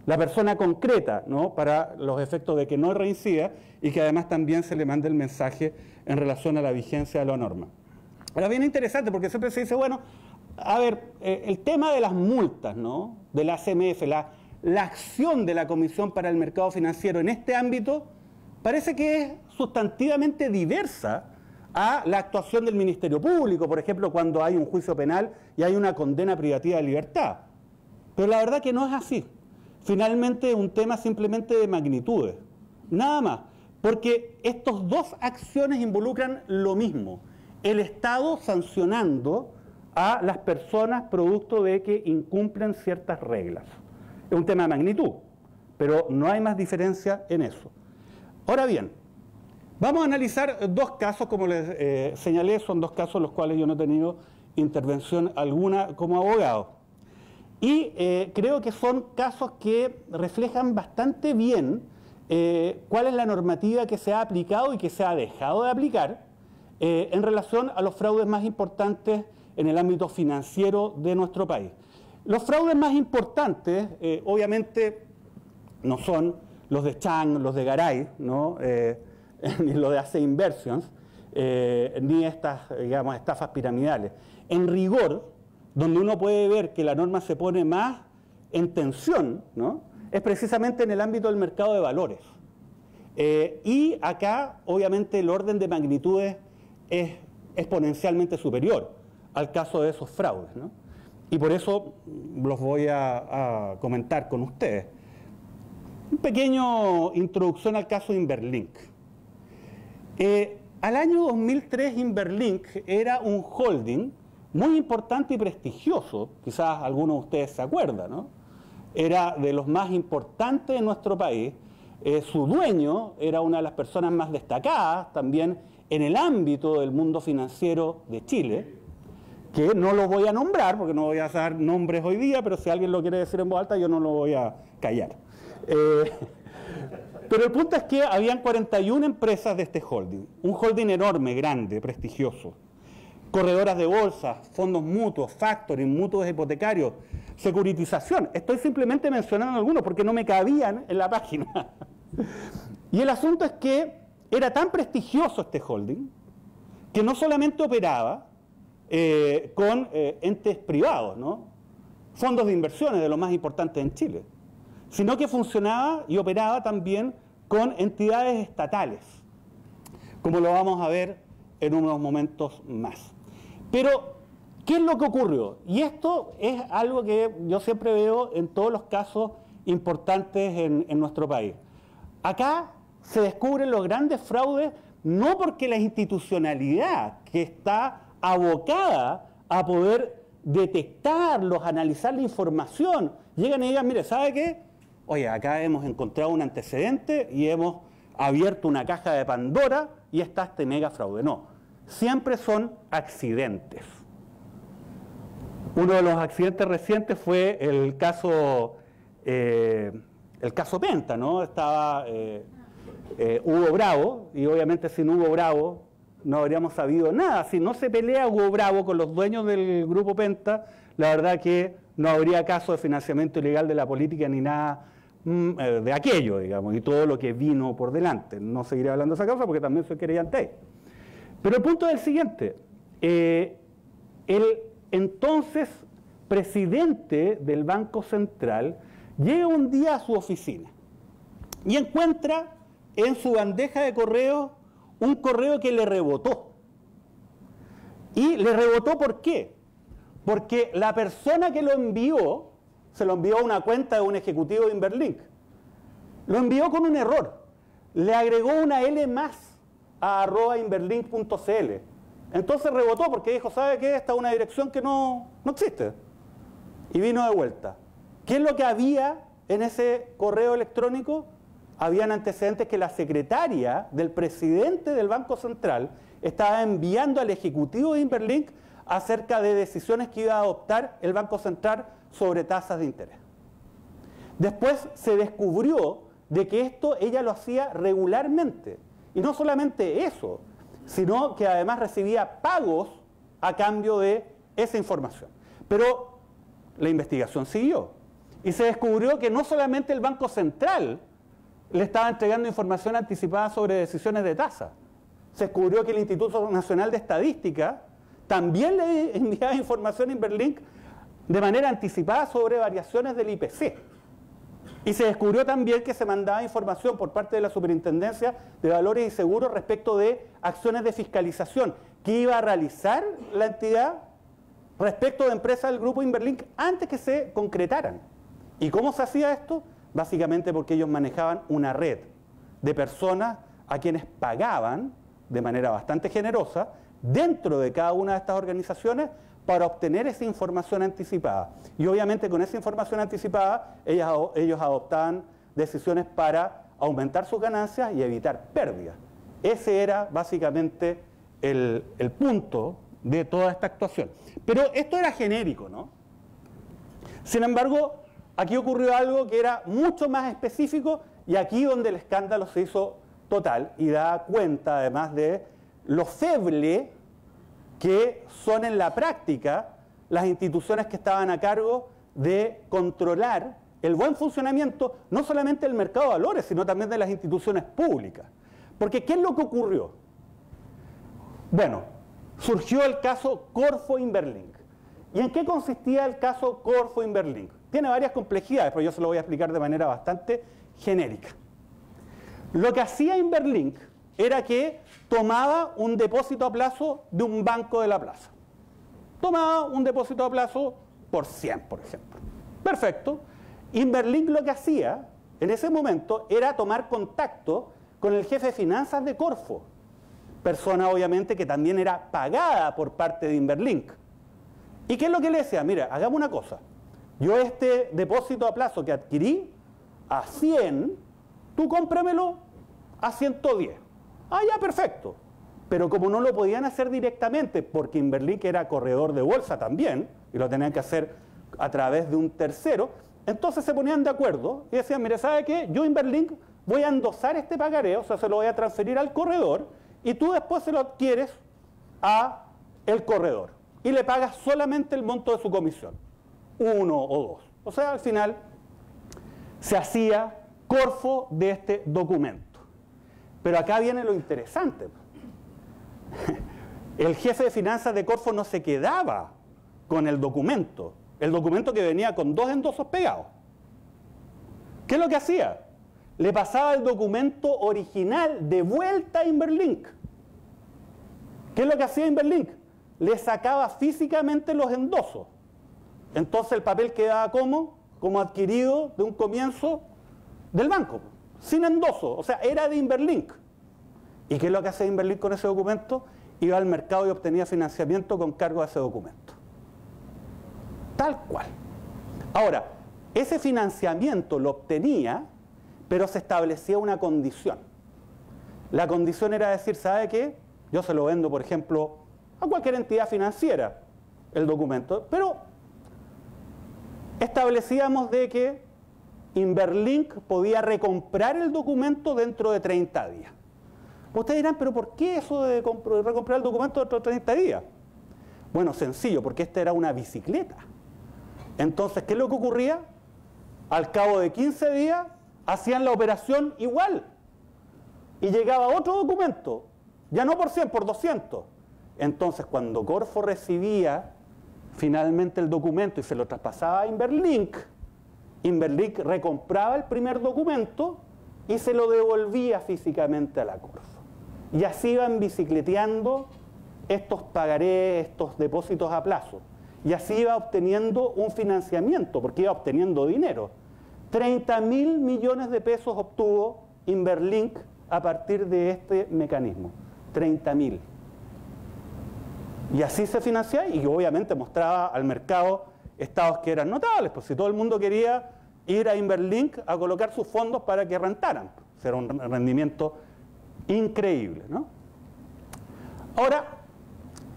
La persona concreta, ¿no?, para los efectos de que no reincida y que además también se le mande el mensaje en relación a la vigencia de la norma. Ahora, bien interesante porque siempre se dice, bueno, a ver, el tema de las multas, ¿no?, de la CMF, la acción de la Comisión para el Mercado Financiero en este ámbito parece que es sustantivamente diversa a la actuación del Ministerio Público, por ejemplo, cuando hay un juicio penal y hay una condena privativa de libertad. Pero la verdad que no es así. Finalmente es un tema simplemente de magnitudes, nada más, porque estas dos acciones involucran lo mismo, el Estado sancionando a las personas producto de que incumplen ciertas reglas. Es un tema de magnitud, pero no hay más diferencia en eso. Ahora bien, vamos a analizar dos casos, como les señalé, son dos casos en los cuales yo no he tenido intervención alguna como abogado. Y creo que son casos que reflejan bastante bien cuál es la normativa que se ha aplicado y que se ha dejado de aplicar en relación a los fraudes más importantes en el ámbito financiero de nuestro país. Los fraudes más importantes, obviamente, no son los de Chang, los de Garay, ¿no?, ni los de AC Inversions, ni estas, digamos, estafas piramidales. En rigor, donde uno puede ver que la norma se pone más en tensión, ¿no?, es precisamente en el ámbito del mercado de valores. Y acá, obviamente, el orden de magnitudes es exponencialmente superior al caso de esos fraudes, ¿no? Y por eso los voy a comentar con ustedes. Un pequeño introducción al caso de Inverlink. Al año 2003 Inverlink era un holding muy importante y prestigioso, quizás algunos de ustedes se acuerdan, ¿no? Era de los más importantes de nuestro país, su dueño era una de las personas más destacadas también en el ámbito del mundo financiero de Chile, que no lo voy a nombrar porque no voy a dar nombres hoy día, pero si alguien lo quiere decir en voz alta yo no lo voy a callar. Pero el punto es que habían 41 empresas de este holding, un holding enorme, grande, prestigioso. Corredoras de bolsa, fondos mutuos, factoring, mutuos hipotecarios, securitización. Estoy simplemente mencionando algunos porque no me cabían en la página. Y el asunto es que era tan prestigioso este holding que no solamente operaba con entes privados, ¿no? Fondos de inversiones de los más importantes en Chile, sino que funcionaba y operaba también con entidades estatales, como lo vamos a ver en unos momentos más. Pero, ¿qué es lo que ocurrió? Y esto es algo que yo siempre veo en todos los casos importantes en nuestro país. Acá se descubren los grandes fraudes no porque la institucionalidad que está abocada a poder detectarlos, analizar la información, llegan y digan, mire, ¿sabe qué? Oye, acá hemos encontrado un antecedente y hemos abierto una caja de Pandora y está este mega fraude. No, siempre son accidentes. Uno de los accidentes recientes fue el caso Penta, ¿no? Estaba Hugo Bravo, y obviamente sin Hugo Bravo no habríamos sabido nada. Si no se pelea Hugo Bravo con los dueños del grupo Penta, la verdad que no habría caso de financiamiento ilegal de la política ni nada de aquello, digamos, y todo lo que vino por delante. No seguiré hablando de esa causa porque también soy querellante ahí. Pero el punto es el siguiente. El entonces presidente del Banco Central llega un día a su oficina y encuentra en su bandeja de correo un correo que le rebotó. ¿Y le rebotó por qué? Porque la persona que lo envió, se lo envió a una cuenta de un ejecutivo de Inverlink. Lo envió con un error. Le agregó una L más a @inverlink.cl. Entonces rebotó porque dijo, ¿sabe qué? Esta es una dirección que no existe. Y vino de vuelta. ¿Qué es lo que había en ese correo electrónico? Habían antecedentes que la secretaria del presidente del Banco Central estaba enviando al ejecutivo de Inverlink acerca de decisiones que iba a adoptar el Banco Central sobre tasas de interés. Después se descubrió de que esto ella lo hacía regularmente. Y no solamente eso, sino que además recibía pagos a cambio de esa información. Pero la investigación siguió. Y se descubrió que no solamente el Banco Central le estaba entregando información anticipada sobre decisiones de tasa. Se descubrió que el Instituto Nacional de Estadística también le enviaba información a Inverlink de manera anticipada sobre variaciones del IPC. Y se descubrió también que se mandaba información por parte de la Superintendencia de Valores y Seguros respecto de acciones de fiscalización que iba a realizar la entidad respecto de empresas del grupo Inverlink antes que se concretaran. ¿Y cómo se hacía esto? Básicamente porque ellos manejaban una red de personas a quienes pagaban de manera bastante generosa dentro de cada una de estas organizaciones para obtener esa información anticipada. Y obviamente con esa información anticipada ellos adoptaban decisiones para aumentar sus ganancias y evitar pérdidas. Ese era básicamente el punto de toda esta actuación. Pero esto era genérico, ¿no? Sin embargo, aquí ocurrió algo que era mucho más específico y aquí donde el escándalo se hizo total y da cuenta además de lo feble que son en la práctica las instituciones que estaban a cargo de controlar el buen funcionamiento no solamente del mercado de valores, sino también de las instituciones públicas. Porque ¿qué es lo que ocurrió? Bueno, surgió el caso Corfo Inverlink. ¿Y en qué consistía el caso Corfo Inverlink? Tiene varias complejidades, pero yo se lo voy a explicar de manera bastante genérica. Lo que hacía Inverlink era que tomaba un depósito a plazo de un banco de la plaza. Tomaba un depósito a plazo por 100, por ejemplo. Perfecto. Inverlink lo que hacía en ese momento era tomar contacto con el jefe de finanzas de Corfo, persona obviamente que también era pagada por parte de Inverlink. ¿Y qué es lo que le decía? Mira, hagamos una cosa. Yo este depósito a plazo que adquirí a 100, tú cómpramelo a 110. Ah, ya, perfecto. Pero como no lo podían hacer directamente, porque Inverlink era corredor de bolsa también, y lo tenían que hacer a través de un tercero, entonces se ponían de acuerdo y decían, mire, ¿sabe qué? Yo Inverlink voy a endosar este pagaré, o sea, se lo voy a transferir al corredor y tú después se lo adquieres a el corredor y le pagas solamente el monto de su comisión, 1 o 2. O sea, al final se hacía Corfo de este documento. Pero acá viene lo interesante. El jefe de finanzas de Corfo no se quedaba con el documento que venía con 2 endosos pegados. ¿Qué es lo que hacía? Le pasaba el documento original de vuelta a Inverlink. ¿Qué es lo que hacía Inverlink? Le sacaba físicamente los endosos. Entonces el papel quedaba como adquirido de un comienzo del banco, sin endoso, o sea, era de Inverlink. ¿Y qué es lo que hace Inverlink con ese documento? Iba al mercado y obtenía financiamiento con cargo a ese documento. Tal cual. Ahora, ese financiamiento lo obtenía, pero se establecía una condición. La condición era decir, ¿sabe qué? Yo se lo vendo, por ejemplo, a cualquier entidad financiera, el documento, pero establecíamos de que Inverlink podía recomprar el documento dentro de 30 días. Ustedes dirán, ¿pero por qué eso de recomprar el documento dentro de 30 días? Bueno, sencillo, porque esta era una bicicleta. Entonces, ¿qué es lo que ocurría? Al cabo de 15 días hacían la operación igual. Y llegaba otro documento, ya no por 100, por 200. Entonces, cuando Corfo recibía finalmente el documento y se lo traspasaba a Inverlink, Inverlink recompraba el primer documento y se lo devolvía físicamente a la Corfo. Y así iban bicicleteando estos pagarés, estos depósitos a plazo. Y así iba obteniendo un financiamiento, porque iba obteniendo dinero. 30.000 millones de pesos obtuvo Inverlink a partir de este mecanismo. 30.000. Y así se financiaba y obviamente mostraba al mercado estados que eran notables, pues si todo el mundo quería ir a Inverlink a colocar sus fondos para que rentaran. Era un rendimiento increíble, ¿no? Ahora,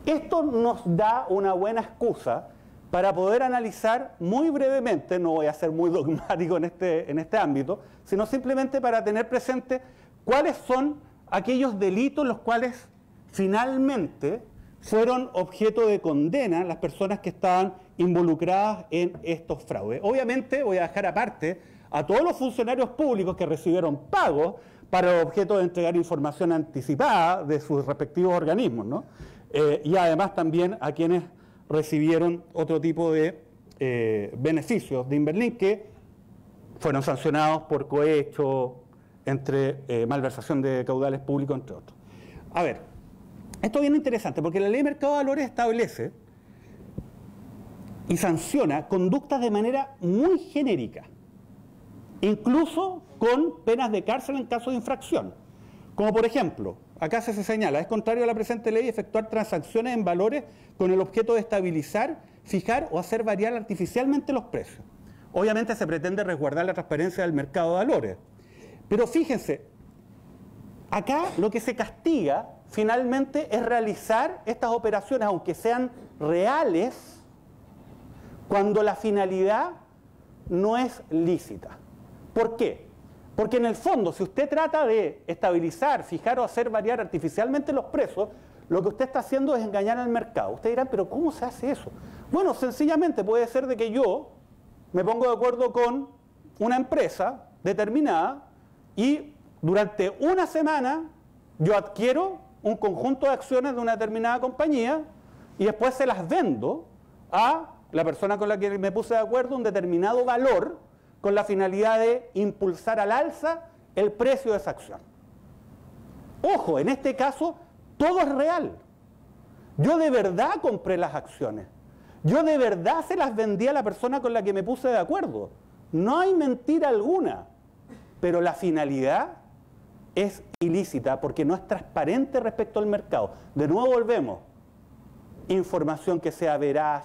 esto nos da una buena excusa para poder analizar muy brevemente, no voy a ser muy dogmático en este ámbito, sino simplemente para tener presente cuáles son aquellos delitos los cuales finalmente fueron objeto de condena las personas que estaban involucradas en estos fraudes. Obviamente voy a dejar aparte a todos los funcionarios públicos que recibieron pagos para el objeto de entregar información anticipada de sus respectivos organismos, ¿no? Y además también a quienes recibieron otro tipo de beneficios de Inverlink que fueron sancionados por cohecho, entre malversación de caudales públicos, entre otros. A ver, esto es bien interesante porque la Ley de Mercado de Valores establece y sanciona conductas de manera muy genérica, incluso con penas de cárcel en caso de infracción. Como por ejemplo, acá se señala, es contrario a la presente ley efectuar transacciones en valores con el objeto de estabilizar, fijar o hacer variar artificialmente los precios. Obviamente se pretende resguardar la transparencia del mercado de valores. Pero fíjense, acá lo que se castiga finalmente es realizar estas operaciones, aunque sean reales, cuando la finalidad no es lícita. ¿Por qué? Porque en el fondo, si usted trata de estabilizar, fijar o hacer variar artificialmente los precios, lo que usted está haciendo es engañar al mercado. Ustedes dirán, ¿pero cómo se hace eso? Bueno, sencillamente puede ser de que yo me pongo de acuerdo con una empresa determinada y durante una semana yo adquiero un conjunto de acciones de una determinada compañía y después se las vendo a la persona con la que me puse de acuerdo un determinado valor con la finalidad de impulsar al alza el precio de esa acción. Ojo, en este caso todo es real. Yo de verdad compré las acciones. Yo de verdad se las vendí a la persona con la que me puse de acuerdo. No hay mentira alguna. Pero la finalidad es ilícita porque no es transparente respecto al mercado. De nuevo volvemos. Información que sea veraz,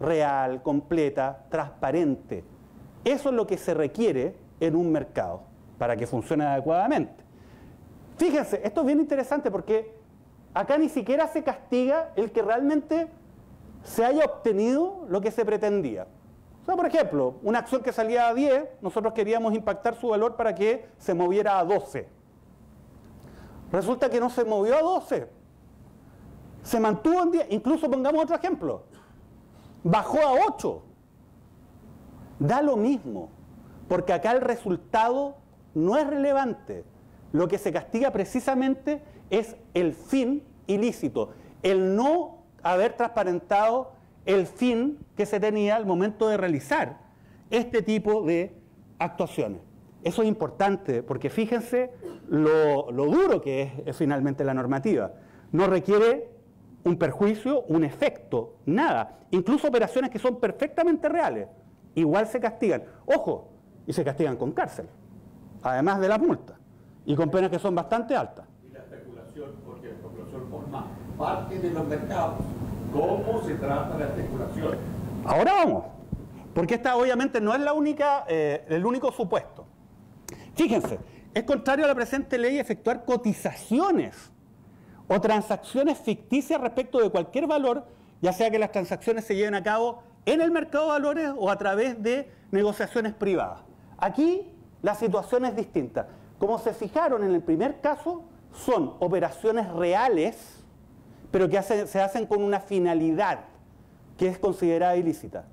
real, completa, transparente. Eso es lo que se requiere en un mercado para que funcione adecuadamente. Fíjense, esto es bien interesante porque acá ni siquiera se castiga el que realmente se haya obtenido lo que se pretendía. O sea, por ejemplo, una acción que salía a 10, nosotros queríamos impactar su valor para que se moviera a 12. Resulta que no se movió a 12. Se mantuvo en 10. Incluso pongamos otro ejemplo. Bajó a 8. Da lo mismo, porque acá el resultado no es relevante. Lo que se castiga precisamente es el fin ilícito, el no haber transparentado el fin que se tenía al momento de realizar este tipo de actuaciones. Eso es importante porque fíjense lo duro que es finalmente la normativa. No requiere un perjuicio, un efecto, nada. Incluso operaciones que son perfectamente reales, igual se castigan. Ojo, y se castigan con cárcel, además de la multa, y con penas que son bastante altas. Y la especulación, porque la especulación forma parte de los mercados. ¿Cómo se trata la especulación? Ahora vamos, porque esta obviamente no es la única, el único supuesto. Fíjense, es contrario a la presente ley efectuar cotizaciones o transacciones ficticias respecto de cualquier valor, ya sea que las transacciones se lleven a cabo en el mercado de valores o a través de negociaciones privadas. Aquí la situación es distinta. Como se fijaron en el primer caso, son operaciones reales, pero que se hacen con una finalidad que es considerada ilícita.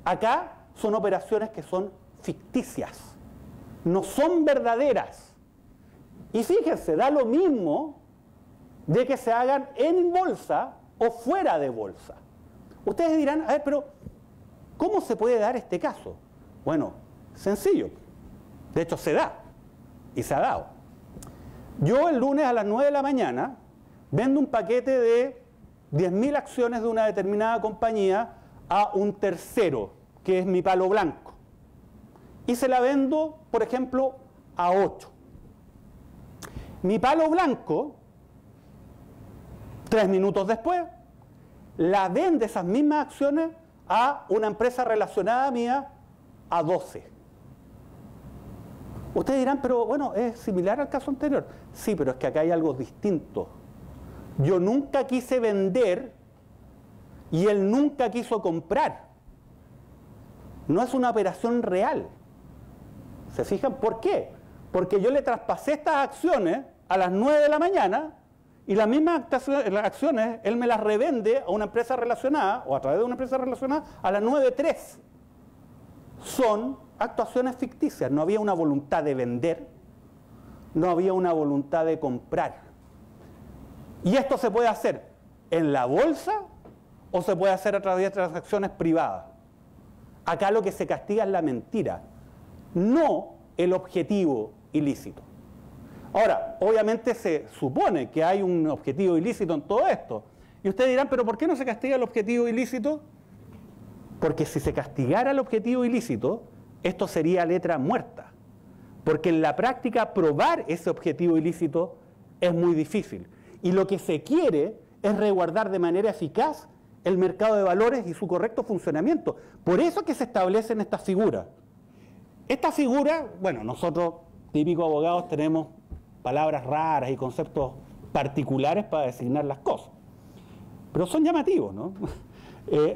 Acá son operaciones que son ficticias, no son verdaderas. Y fíjense, da lo mismo de que se hagan en bolsa o fuera de bolsa. Ustedes dirán, a ver, pero ¿cómo se puede dar este caso? Bueno, sencillo. De hecho, se da. Y se ha dado. Yo el lunes a las 9 de la mañana vendo un paquete de 10.000 acciones de una determinada compañía a un tercero, que es mi palo blanco. Y se la vendo, por ejemplo, a 8. Mi palo blanco, 3 minutos después, la vende esas mismas acciones a una empresa relacionada mía a 12. Ustedes dirán, pero bueno, es similar al caso anterior. Sí, pero es que acá hay algo distinto. Yo nunca quise vender y él nunca quiso comprar. No es una operación real. ¿Se fijan por qué? Porque yo le traspasé estas acciones a las 9 de la mañana y las mismas acciones él me las revende a una empresa relacionada o a través de una empresa relacionada a las 9:03. Son actuaciones ficticias. No había una voluntad de vender, no había una voluntad de comprar. Y esto se puede hacer en la bolsa o se puede hacer a través de transacciones privadas. Acá lo que se castiga es la mentira, no el objetivo ilícito. Ahora, obviamente se supone que hay un objetivo ilícito en todo esto. Y ustedes dirán, ¿pero por qué no se castiga el objetivo ilícito? Porque si se castigara el objetivo ilícito, esto sería letra muerta. Porque en la práctica probar ese objetivo ilícito es muy difícil. Y lo que se quiere es resguardar de manera eficaz el mercado de valores y su correcto funcionamiento. Por eso es que se establecen estas figuras. Estas figuras, bueno, nosotros, típicos abogados, tenemos palabras raras y conceptos particulares para designar las cosas. Pero son llamativos, ¿no?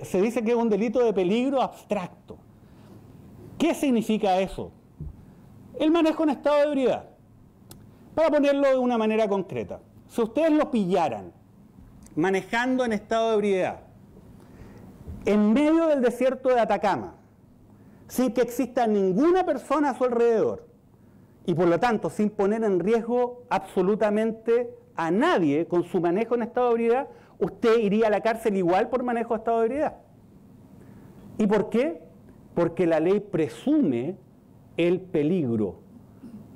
Se dice que es un delito de peligro abstracto. ¿Qué significa eso? El manejo en estado de ebriedad. Para ponerlo de una manera concreta, si ustedes lo pillaran manejando en estado de ebriedad en medio del desierto de Atacama, sin que exista ninguna persona a su alrededor y por lo tanto sin poner en riesgo absolutamente a nadie con su manejo en estado de ebriedad, usted iría a la cárcel igual por manejo de estado de ebriedad. ¿Y por qué? Porque la ley presume el peligro.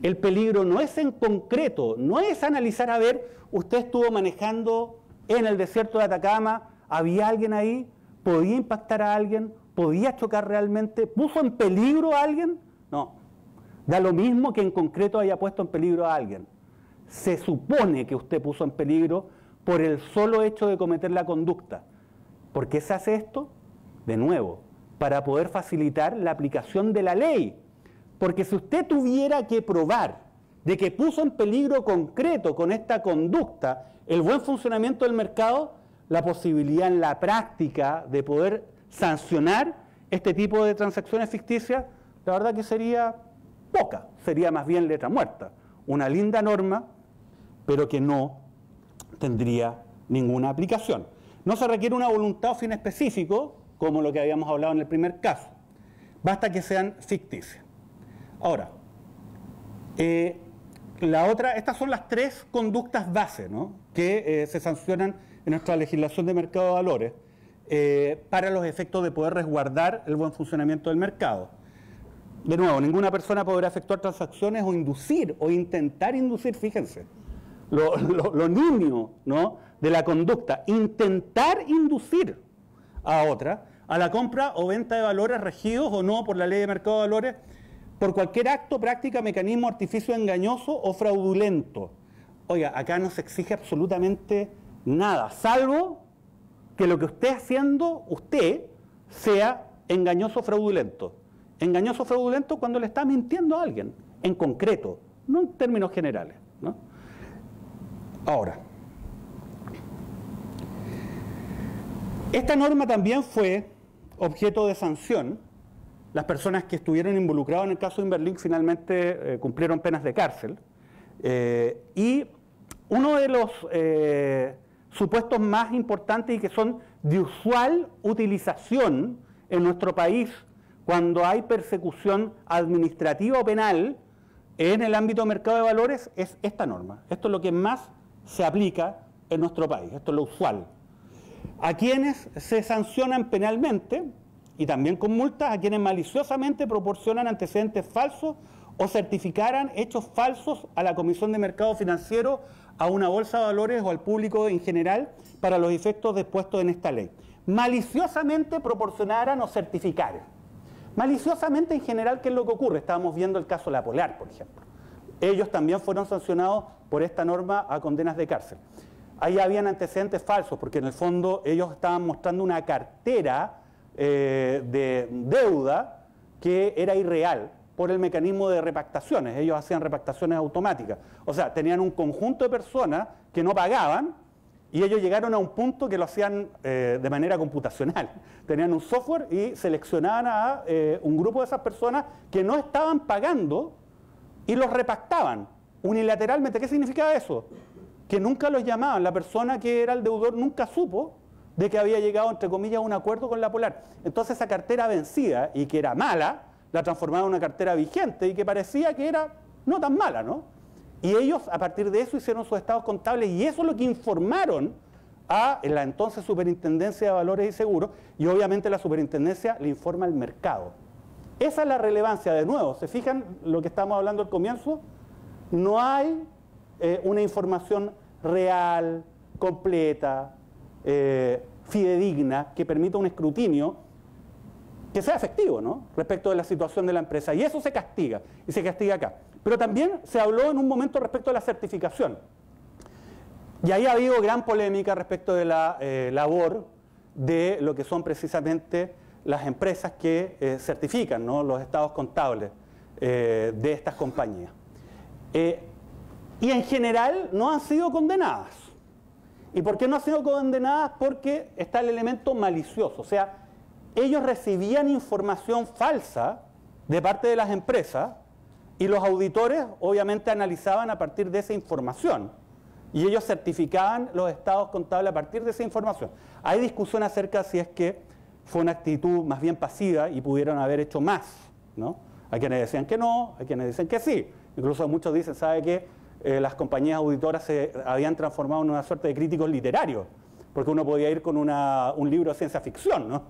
El peligro no es en concreto, no es analizar, a ver, usted estuvo manejando en el desierto de Atacama, había alguien ahí, podía impactar a alguien, podía chocar realmente, puso en peligro a alguien. No, da lo mismo que en concreto haya puesto en peligro a alguien. Se supone que usted puso en peligro por el solo hecho de cometer la conducta. ¿Por qué se hace esto? De nuevo, para poder facilitar la aplicación de la ley. Porque si usted tuviera que probar de que puso en peligro concreto con esta conducta el buen funcionamiento del mercado, la posibilidad en la práctica de poder sancionar este tipo de transacciones ficticias, la verdad que sería poca, sería más bien letra muerta. Una linda norma, pero que no tendría ninguna aplicación. No se requiere una voluntad o fin específico, como lo que habíamos hablado en el primer caso. Basta que sean ficticias. Ahora, estas son las tres conductas base, ¿no?, que se sancionan en nuestra legislación de mercado de valores para los efectos de poder resguardar el buen funcionamiento del mercado. De nuevo, ninguna persona podrá efectuar transacciones o inducir o intentar inducir, fíjense, lo nimio, ¿no?, de la conducta, intentar inducir a otra a la compra o venta de valores regidos o no por la ley de mercado de valores por cualquier acto, práctica, mecanismo, artificio engañoso o fraudulento. Oiga, acá no se exige absolutamente nada, salvo que lo que esté haciendo usted sea engañoso o fraudulento. Engañoso o fraudulento cuando le está mintiendo a alguien, en concreto, no en términos generales, ¿no? Ahora, esta norma también fue objeto de sanción. Las personas que estuvieron involucradas en el caso de Inverlink finalmente cumplieron penas de cárcel. Y uno de los supuestos más importantes y que son de usual utilización en nuestro país cuando hay persecución administrativa o penal en el ámbito de mercado de valores es esta norma. Esto es lo que más se aplica en nuestro país, esto es lo usual. A quienes se sancionan penalmente y también con multas, a quienes maliciosamente proporcionan antecedentes falsos o certificaran hechos falsos a la Comisión de Mercado Financiero, a una bolsa de valores o al público en general para los efectos dispuestos en esta ley. Maliciosamente proporcionaran o certificaran. Maliciosamente en general, ¿qué es lo que ocurre? Estábamos viendo el caso La Polar, por ejemplo. Ellos también fueron sancionados por esta norma a condenas de cárcel. Ahí habían antecedentes falsos, porque en el fondo ellos estaban mostrando una cartera de deuda que era irreal por el mecanismo de repactaciones. Ellos hacían repactaciones automáticas. O sea, tenían un conjunto de personas que no pagaban y ellos llegaron a un punto que lo hacían de manera computacional. Tenían un software y seleccionaban a un grupo de esas personas que no estaban pagando y los repactaban unilateralmente. ¿Qué significaba eso? Que nunca los llamaban. La persona que era el deudor nunca supo de que había llegado, entre comillas, a un acuerdo con La Polar. Entonces esa cartera vencida y que era mala, la transformaron en una cartera vigente y que parecía que era no tan mala, ¿no? Y ellos a partir de eso hicieron sus estados contables y eso es lo que informaron a la entonces Superintendencia de Valores y Seguros, y obviamente la Superintendencia le informa al mercado. Esa es la relevancia. De nuevo, ¿se fijan lo que estamos hablando al comienzo? No hay una información real, completa, fidedigna, que permita un escrutinio que sea efectivo, ¿no?, respecto de la situación de la empresa. Y eso se castiga, y se castiga acá. Pero también se habló en un momento respecto de la certificación. Y ahí ha habido gran polémica respecto de la labor de lo que son precisamente las empresas que certifican, ¿no?, los estados contables de estas compañías. Y en general no han sido condenadas. ¿Y por qué no han sido condenadas? Porque está el elemento malicioso. O sea, ellos recibían información falsa de parte de las empresas y los auditores obviamente analizaban a partir de esa información. Y ellos certificaban los estados contables a partir de esa información. Hay discusión acerca si es que fue una actitud más bien pasiva y pudieron haber hecho más, ¿no? Hay quienes decían que no, hay quienes dicen que sí. Incluso muchos dicen, ¿sabe qué? Las compañías auditoras se habían transformado en una suerte de críticos literarios, porque uno podía ir con un libro de ciencia ficción, ¿no?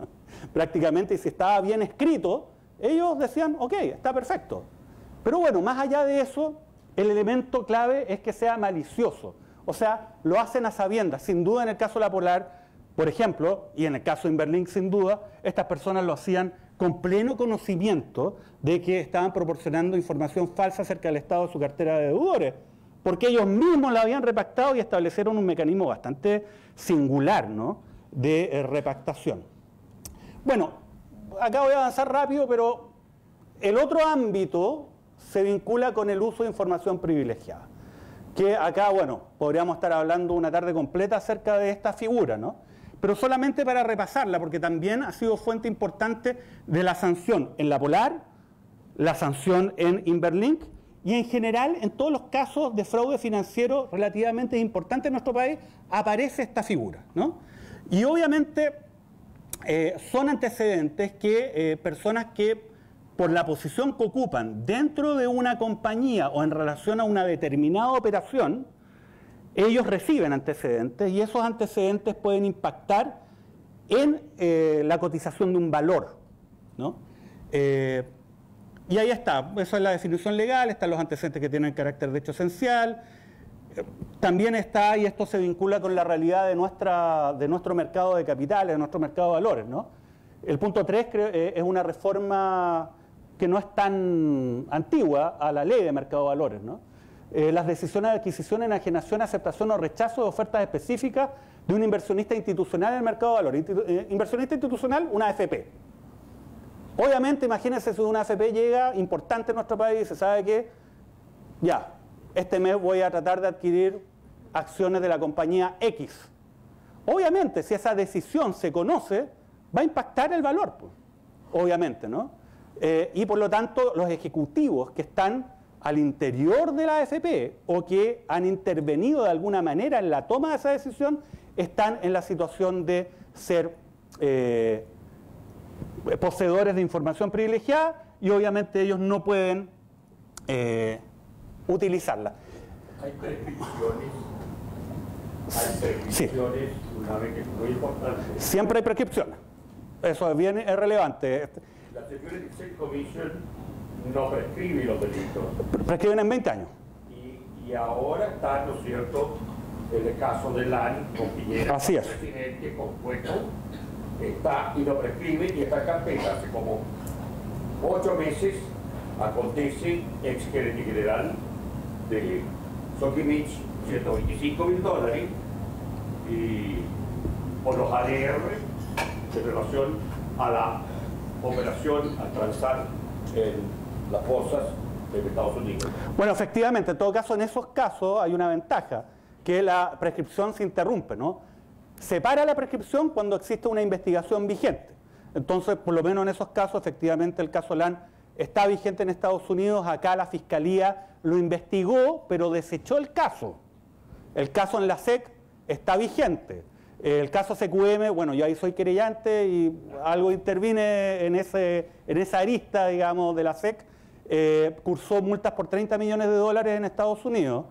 Prácticamente, y si estaba bien escrito, ellos decían, ok, está perfecto. Pero bueno, más allá de eso, el elemento clave es que sea malicioso. O sea, lo hacen a sabiendas. Sin duda en el caso de La Polar, por ejemplo, y en el caso de Inverlink, sin duda, estas personas lo hacían con pleno conocimiento de que estaban proporcionando información falsa acerca del estado de su cartera de deudores, porque ellos mismos la habían repactado y establecieron un mecanismo bastante singular, ¿no?, de repactación. Bueno, acá voy a avanzar rápido, pero el otro ámbito se vincula con el uso de información privilegiada, que acá, bueno, podríamos estar hablando una tarde completa acerca de esta figura, ¿no? pero solamente para repasarla, porque también ha sido fuente importante de la sanción en la Polar, la sanción en Inverlink, y en general en todos los casos de fraude financiero relativamente importante en nuestro país aparece esta figura, ¿no? Y obviamente son antecedentes que personas que por la posición que ocupan dentro de una compañía o en relación a una determinada operación, ellos reciben antecedentes y esos antecedentes pueden impactar en la cotización de un valor, ¿no? Y ahí está, esa es la definición legal, están los antecedentes que tienen carácter de hecho esencial. También está, y esto se vincula con la realidad de nuestro mercado de capitales, de nuestro mercado de valores, ¿no? El punto 3 es una reforma que no es tan antigua a la ley de mercado de valores, ¿no? Las decisiones de adquisición, enajenación, aceptación o rechazo de ofertas específicas de un inversionista institucional en el mercado de valores. Inversionista institucional, una AFP. Obviamente, imagínense si una AFP llega importante en nuestro país y se sabe que ya, este mes voy a tratar de adquirir acciones de la compañía X. Obviamente, si esa decisión se conoce, va a impactar el valor, pues, obviamente, ¿no? Y por lo tanto, los ejecutivos que están al interior de la AFP o que han intervenido de alguna manera en la toma de esa decisión, están en la situación de ser poseedores de información privilegiada y obviamente ellos no pueden utilizarla. Hay prescripciones, una vez que es muy importante. Siempre hay prescripciones. Eso es relevante. La Securities Exchange Commission no prescribe los delitos. Prescriben en 20 años. Y ahora está, ¿no es cierto?, el caso de LAN con Piñera, así es, presidente, con Cueto, está y lo prescribe y está en carpeta. Hace como 8 meses acontece ex gerente general de Sokimich, $125.000 y por los ADR en relación a la operación al transar en las bolsas de Estados Unidos. Bueno, efectivamente, en todo caso, en esos casos hay una ventaja, que la prescripción se interrumpe, ¿no? Se para la prescripción cuando existe una investigación vigente. Entonces, por lo menos en esos casos, efectivamente, el caso LAN está vigente en Estados Unidos. Acá la Fiscalía lo investigó, pero desechó el caso. El caso en la SEC está vigente. El caso CQM, bueno, yo ahí soy querellante y algo intervine en esa arista, digamos, de la SEC. Cursó multas por $30 millones en Estados Unidos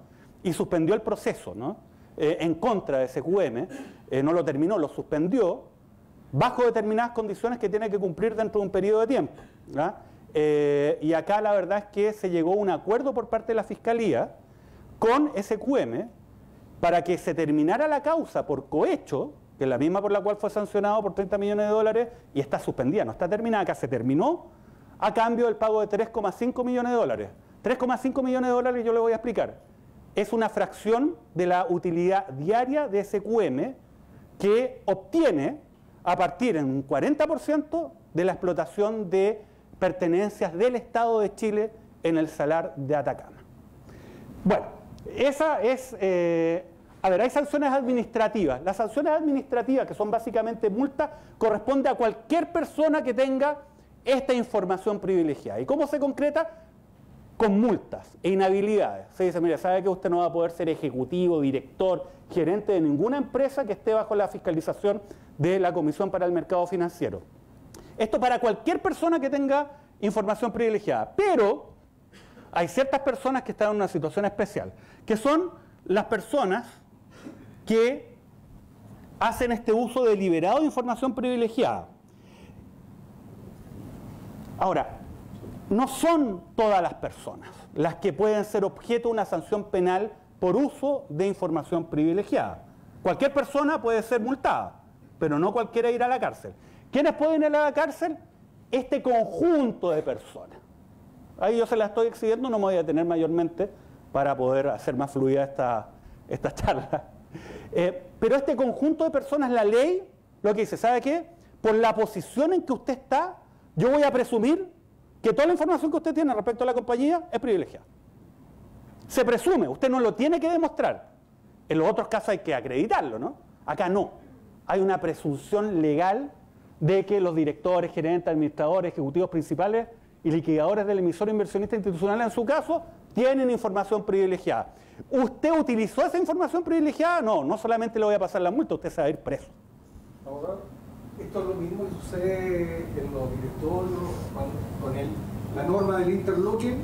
y suspendió el proceso, ¿no? En contra de CQM. No lo terminó, lo suspendió bajo determinadas condiciones que tiene que cumplir dentro de un periodo de tiempo, ¿verdad? Y acá la verdad es que se llegó a un acuerdo por parte de la Fiscalía con SQM para que se terminara la causa por cohecho, que es la misma por la cual fue sancionado por $30 millones, y está suspendida, no está terminada, acá se terminó a cambio del pago de $3,5 millones. $3,5 millones, yo le voy a explicar. Es una fracción de la utilidad diaria de SQM que obtiene a partir en un 40% de la explotación de pertenencias del Estado de Chile en el Salar de Atacama. Bueno, esa es... a ver, hay sanciones administrativas. Las sanciones administrativas, que son básicamente multas, corresponde a cualquier persona que tenga esta información privilegiada. ¿Y cómo se concreta? Con multas e inhabilidades. Se dice, mire, sabe que usted no va a poder ser ejecutivo, director, gerente de ninguna empresa que esté bajo la fiscalización de la Comisión para el Mercado Financiero. Esto para cualquier persona que tenga información privilegiada. Pero hay ciertas personas que están en una situación especial, que son las personas que hacen este uso deliberado de información privilegiada. Ahora, no son todas las personas las que pueden ser objeto de una sanción penal por uso de información privilegiada. Cualquier persona puede ser multada, pero no cualquiera irá a la cárcel. ¿Quiénes pueden ir a la cárcel? Este conjunto de personas. Ahí yo se la estoy exhibiendo, no me voy a detener mayormente para poder hacer más fluida esta charla. Pero este conjunto de personas, la ley, lo que dice, ¿sabe qué? Por la posición en que usted está, yo voy a presumir que toda la información que usted tiene respecto a la compañía es privilegiada. Se presume, usted no lo tiene que demostrar. En los otros casos hay que acreditarlo, ¿no? Acá no. hay una presunción legal de que los directores, gerentes, administradores, ejecutivos principales y liquidadores del emisor inversionista institucional, en su caso, tienen información privilegiada. ¿Usted utilizó esa información privilegiada? No, no solamente le voy a pasar la multa, usted se va a ir preso. Abogado, esto es lo mismo que sucede en los directorios con la norma del interlocking,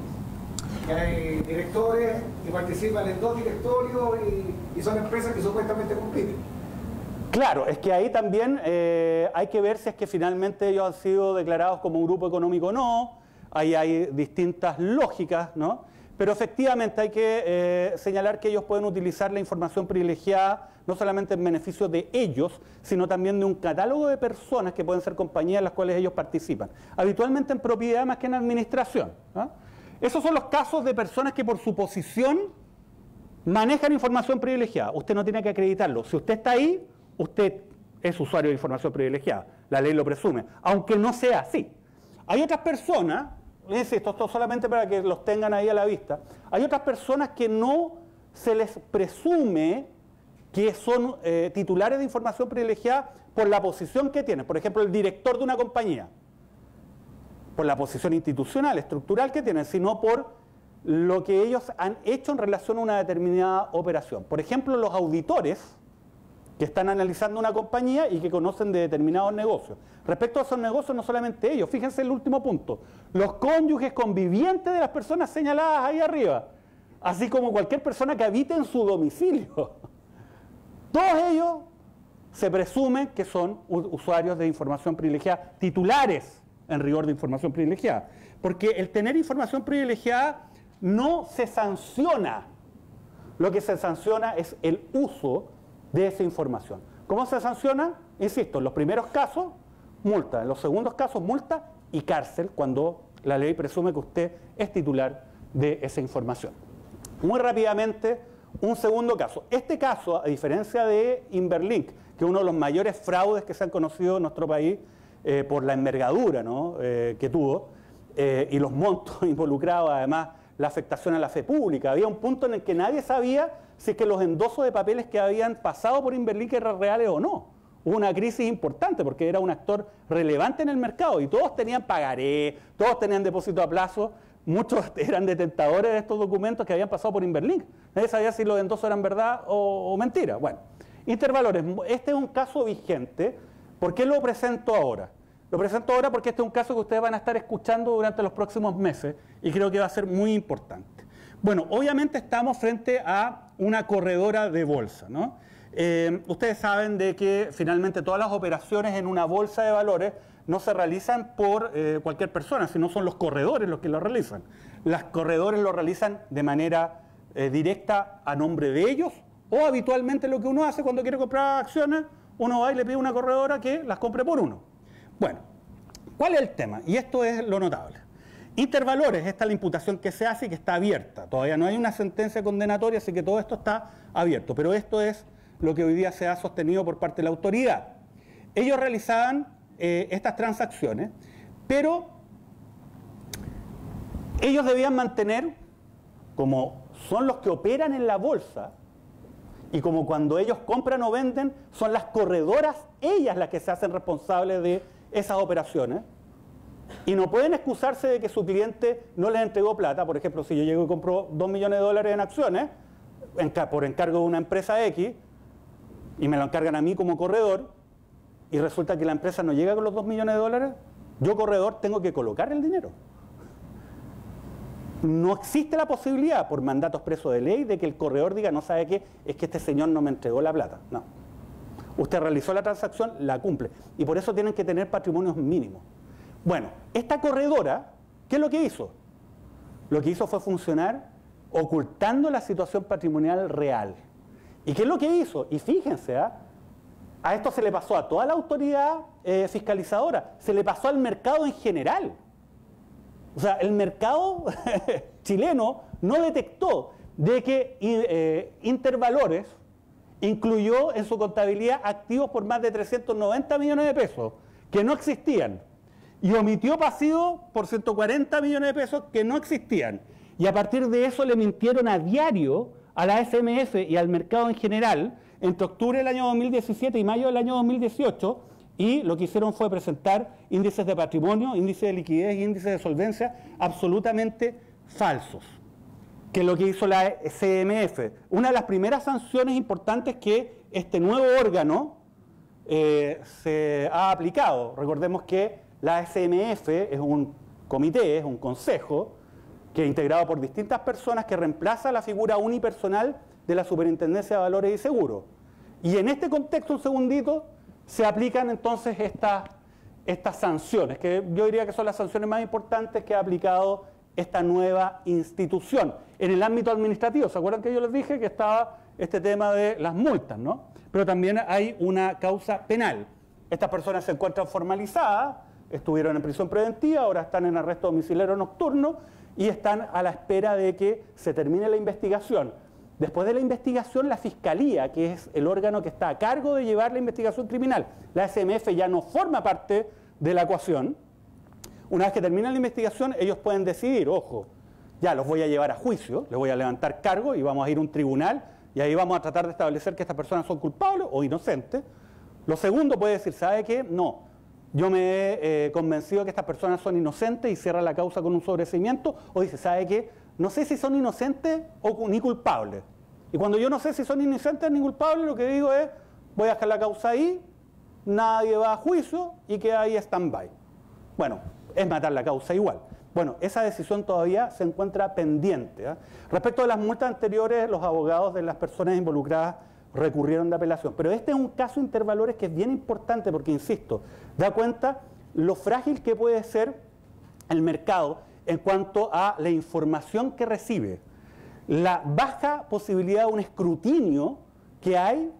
que hay directores que participan en 2 directorios y son empresas que supuestamente compiten. Claro, es que ahí también hay que ver si es que finalmente ellos han sido declarados como un grupo económico o no. Ahí hay distintas lógicas, ¿no? Pero efectivamente hay que señalar que ellos pueden utilizar la información privilegiada no solamente en beneficio de ellos, sino también de un catálogo de personas que pueden ser compañías en las cuales ellos participan. Habitualmente en propiedad más que en administración, ¿no? Esos son los casos de personas que por su posición manejan información privilegiada. Usted no tiene que acreditarlo. Si usted está ahí, usted es usuario de información privilegiada. La ley lo presume, aunque no sea así. Hay otras personas, insisto, esto solamente para que los tengan ahí a la vista, hay otras personas que no se les presume que son titulares de información privilegiada por la posición que tienen. Por ejemplo, el director de una compañía, por la posición institucional, estructural que tienen, sino por lo que ellos han hecho en relación a una determinada operación. Por ejemplo, los auditores que están analizando una compañía y que conocen de determinados negocios. Respecto a esos negocios, no solamente ellos, fíjense el último punto, los cónyuges convivientes de las personas señaladas ahí arriba, así como cualquier persona que habite en su domicilio. Todos ellos se presume que son usuarios de información privilegiada, titulares en rigor de información privilegiada. Porque el tener información privilegiada no se sanciona. Lo que se sanciona es el uso de esa información. ¿Cómo se sanciona? Insisto, en los primeros casos, multa. En los segundos casos, multa y cárcel cuando la ley presume que usted es titular de esa información. Muy rápidamente, un segundo caso. Este caso, a diferencia de Inverlink, que es uno de los mayores fraudes que se han conocido en nuestro país por la envergadura, ¿no? Que tuvo y los montos involucrados, además la afectación a la fe pública. Había un punto en el que nadie sabía si es que los endosos de papeles que habían pasado por Inverlink eran reales o no. Hubo una crisis importante porque era un actor relevante en el mercado y todos tenían pagaré, todos tenían depósito a plazo, muchos eran detentadores de estos documentos que habían pasado por Inverlink. Nadie sabía si los endosos eran verdad o mentira. Bueno, Intervalores, este es un caso vigente. ¿Por qué lo presento ahora? Lo presento ahora porque este es un caso que ustedes van a estar escuchando durante los próximos meses y creo que va a ser muy importante. Bueno, obviamente estamos frente a una corredora de bolsa, ¿no? Ustedes saben de que finalmente todas las operaciones en una bolsa de valores no se realizan por cualquier persona, sino son los corredores los que lo realizan. Los corredores lo realizan de manera directa a nombre de ellos o habitualmente lo que uno hace cuando quiere comprar acciones, uno va y le pide a una corredora que las compre por uno. Bueno, ¿cuál es el tema? Y esto es lo notable. Intervalores, esta es la imputación que se hace y que está abierta. Todavía no hay una sentencia condenatoria, así que todo esto está abierto. Pero esto es lo que hoy día se ha sostenido por parte de la autoridad. Ellos realizaban estas transacciones, pero ellos debían mantener, como son los que operan en la bolsa, y como cuando ellos compran o venden, son las corredoras, ellas las que se hacen responsables de esas operaciones, y no pueden excusarse de que su cliente no les entregó plata. Por ejemplo, si yo llego y compro $2 millones en acciones, por encargo de una empresa X, y me lo encargan a mí como corredor, y resulta que la empresa no llega con los $2 millones, yo corredor tengo que colocar el dinero. No existe la posibilidad, por mandato expreso de ley, de que el corredor diga, no sabe qué, es que este señor no me entregó la plata. No. Usted realizó la transacción, la cumple. Y por eso tienen que tener patrimonios mínimos. Bueno, esta corredora, ¿qué es lo que hizo? Lo que hizo fue funcionar ocultando la situación patrimonial real. ¿Y qué es lo que hizo? Y fíjense, a esto se le pasó a toda la autoridad fiscalizadora, se le pasó al mercado en general. O sea, el mercado chileno no detectó de que Intervalores incluyó en su contabilidad activos por más de 390 millones de pesos que no existían y omitió pasivos por 140 millones de pesos que no existían. Y a partir de eso le mintieron a diario a la SMF y al mercado en general entre octubre del año 2017 y mayo del año 2018, y lo que hicieron fue presentar índices de patrimonio, índices de liquidez y índices de solvencia absolutamente falsos. Que es lo que hizo la CMF. Una de las primeras sanciones importantes que este nuevo órgano se ha aplicado. Recordemos que la CMF es un comité, es un consejo, que es integrado por distintas personas que reemplaza la figura unipersonal de la Superintendencia de Valores y Seguros. Y en este contexto, un segundito, se aplican entonces estas sanciones, que yo diría que son las sanciones más importantes que ha aplicado esta nueva institución. En el ámbito administrativo, ¿se acuerdan que yo les dije que estaba este tema de las multas, ¿no? Pero también hay una causa penal. Estas personas se encuentran formalizadas, estuvieron en prisión preventiva, ahora están en arresto domiciliario nocturno y están a la espera de que se termine la investigación. Después de la investigación, la Fiscalía, que es el órgano que está a cargo de llevar la investigación criminal, la SMF ya no forma parte de la ecuación. Una vez que termina la investigación, ellos pueden decidir, ojo, ya los voy a llevar a juicio, les voy a levantar cargo y vamos a ir a un tribunal y ahí vamos a tratar de establecer que estas personas son culpables o inocentes. Lo segundo puede decir, ¿sabe qué? No, yo me he convencido que estas personas son inocentes y cierra la causa con un sobreseimiento, o dice, ¿sabe qué? No sé si son inocentes ni culpables. Y cuando yo no sé si son inocentes ni culpables, lo que digo es, voy a dejar la causa ahí, nadie va a juicio y queda ahí stand-by. Bueno, es matar la causa igual. Bueno, esa decisión todavía se encuentra pendiente, ¿eh? Respecto a las multas anteriores, los abogados de las personas involucradas recurrieron de apelación. Pero este es un caso intervalores que es bien importante porque, insisto, da cuenta lo frágil que puede ser el mercado en cuanto a la información que recibe, la baja posibilidad de un escrutinio que hay,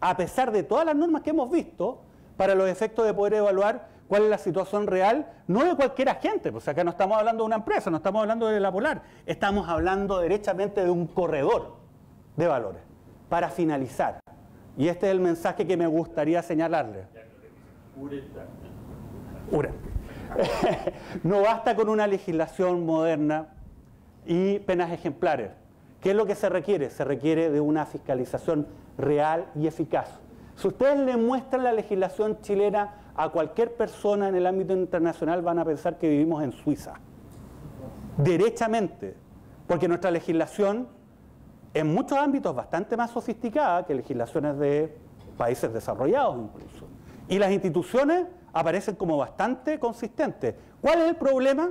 a pesar de todas las normas que hemos visto, para los efectos de poder evaluar cuál es la situación real, no de cualquier agente, pues acá no estamos hablando de una empresa, no estamos hablando de la Polar, estamos hablando derechamente de un corredor de valores. Para finalizar, y este es el mensaje que me gustaría señalarle. No basta con una legislación moderna y penas ejemplares. ¿Qué es lo que se requiere? Se requiere de una fiscalización real y eficaz. Si ustedes le muestran la legislación chilena a cualquier persona en el ámbito internacional, van a pensar que vivimos en Suiza. Derechamente, porque nuestra legislación en muchos ámbitos es bastante más sofisticada que legislaciones de países desarrollados incluso. Y las instituciones aparecen como bastante consistentes. ¿Cuál es el problema?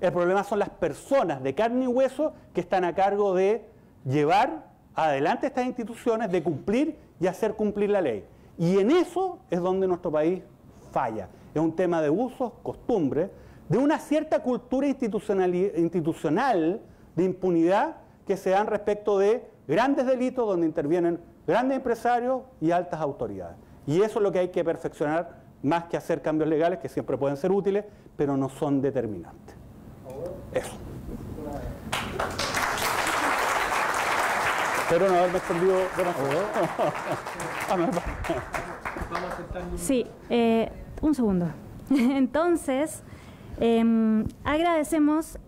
El problema son las personas de carne y hueso que están a cargo de llevar adelante estas instituciones, de cumplir y hacer cumplir la ley. Y en eso es donde nuestro país falla. Es un tema de usos, costumbres, de una cierta cultura institucional de impunidad que se dan respecto de grandes delitos donde intervienen grandes empresarios y altas autoridades. Y eso es lo que hay que perfeccionar, más que hacer cambios legales que siempre pueden ser útiles, pero no son determinantes. Eso. Espero no haberme extendido demasiado. Sí, un segundo. Entonces, agradecemos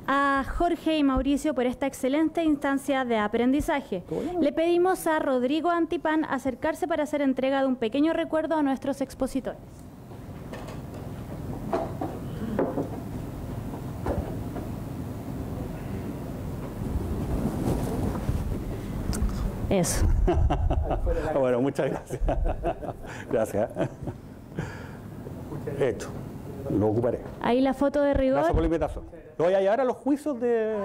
a Jorge y Mauricio por esta excelente instancia de aprendizaje. Le pedimos a Rodrigo Antipán acercarse para hacer entrega de un pequeño recuerdo a nuestros expositores. Eso. Bueno, muchas gracias. Gracias. Hecho. Lo ocuparé. Ahí la foto de rigor. Gracias por la invitación. Lo voy a llevar a los juicios de...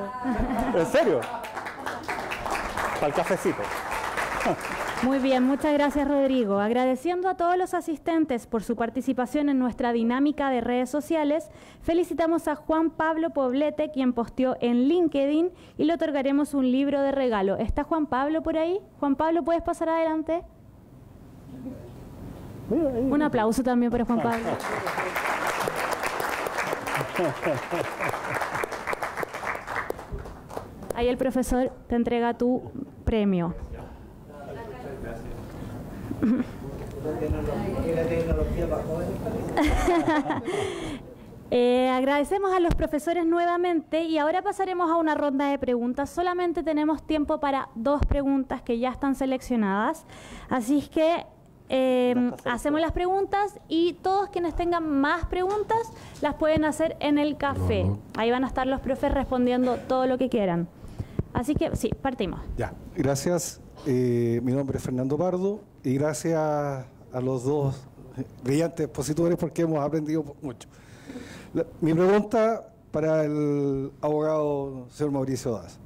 ¿En serio? Para el cafecito. Muy bien, muchas gracias, Rodrigo. Agradeciendo a todos los asistentes por su participación en nuestra dinámica de redes sociales, felicitamos a Juan Pablo Poblete, quien posteó en LinkedIn, y le otorgaremos un libro de regalo. ¿Está Juan Pablo por ahí? Juan Pablo, ¿puedes pasar adelante? Un aplauso también para Juan Pablo. Ahí el profesor te entrega tu premio. Agradecemos a los profesores nuevamente y ahora pasaremos a una ronda de preguntas. Solamente tenemos tiempo para 2 preguntas que ya están seleccionadas. Así es que hacemos las preguntas y todos quienes tengan más preguntas las pueden hacer en el café. Ahí van a estar los profes respondiendo todo lo que quieran. Así que sí, partimos. Ya, gracias. Mi nombre es Fernando Pardo y gracias a los 2 brillantes expositores porque hemos aprendido mucho. Mi pregunta para el abogado señor Mauricio Daza.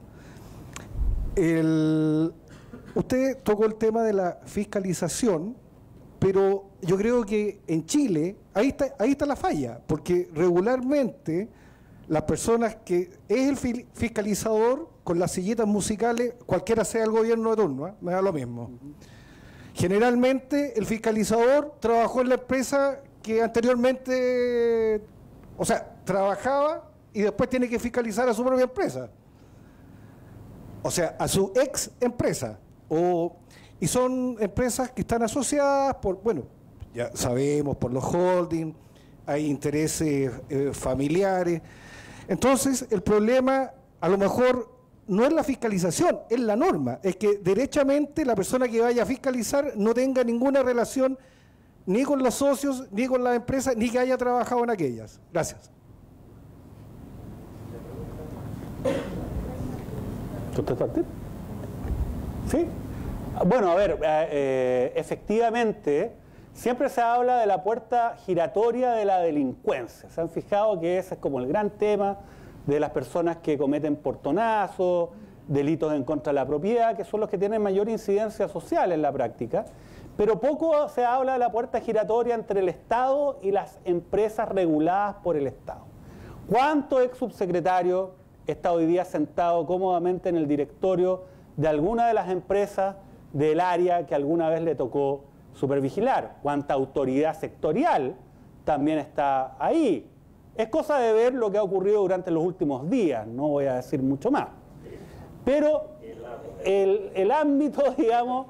Usted tocó el tema de la fiscalización, pero yo creo que en Chile, ahí está la falla, porque regularmente las personas que es el fiscalizador con las sillitas musicales, cualquiera sea el gobierno de turno, me da lo mismo. Generalmente el fiscalizador trabajó en la empresa que anteriormente, o sea, trabajaba y después tiene que fiscalizar a su propia empresa. O sea, a su ex empresa. Y son empresas que están asociadas por, bueno, ya sabemos, por los holdings, hay intereses familiares. Entonces, el problema a lo mejor no es la fiscalización, es la norma. Es que derechamente la persona que vaya a fiscalizar no tenga ninguna relación ni con los socios, ni con las empresas, ni que haya trabajado en aquellas. Gracias. ¿Contestaste? ¿Sí? Bueno, a ver, efectivamente, siempre se habla de la puerta giratoria de la delincuencia. ¿Se han fijado que ese es como el gran tema de las personas que cometen portonazos, delitos en contra de la propiedad, que son los que tienen mayor incidencia social en la práctica? Pero poco se habla de la puerta giratoria entre el Estado y las empresas reguladas por el Estado. ¿Cuánto ex subsecretario está hoy día sentado cómodamente en el directorio de alguna de las empresas del área que alguna vez le tocó supervigilar? ¿Cuánta autoridad sectorial también está ahí? Es cosa de ver lo que ha ocurrido durante los últimos días, no voy a decir mucho más. Pero el ámbito, digamos,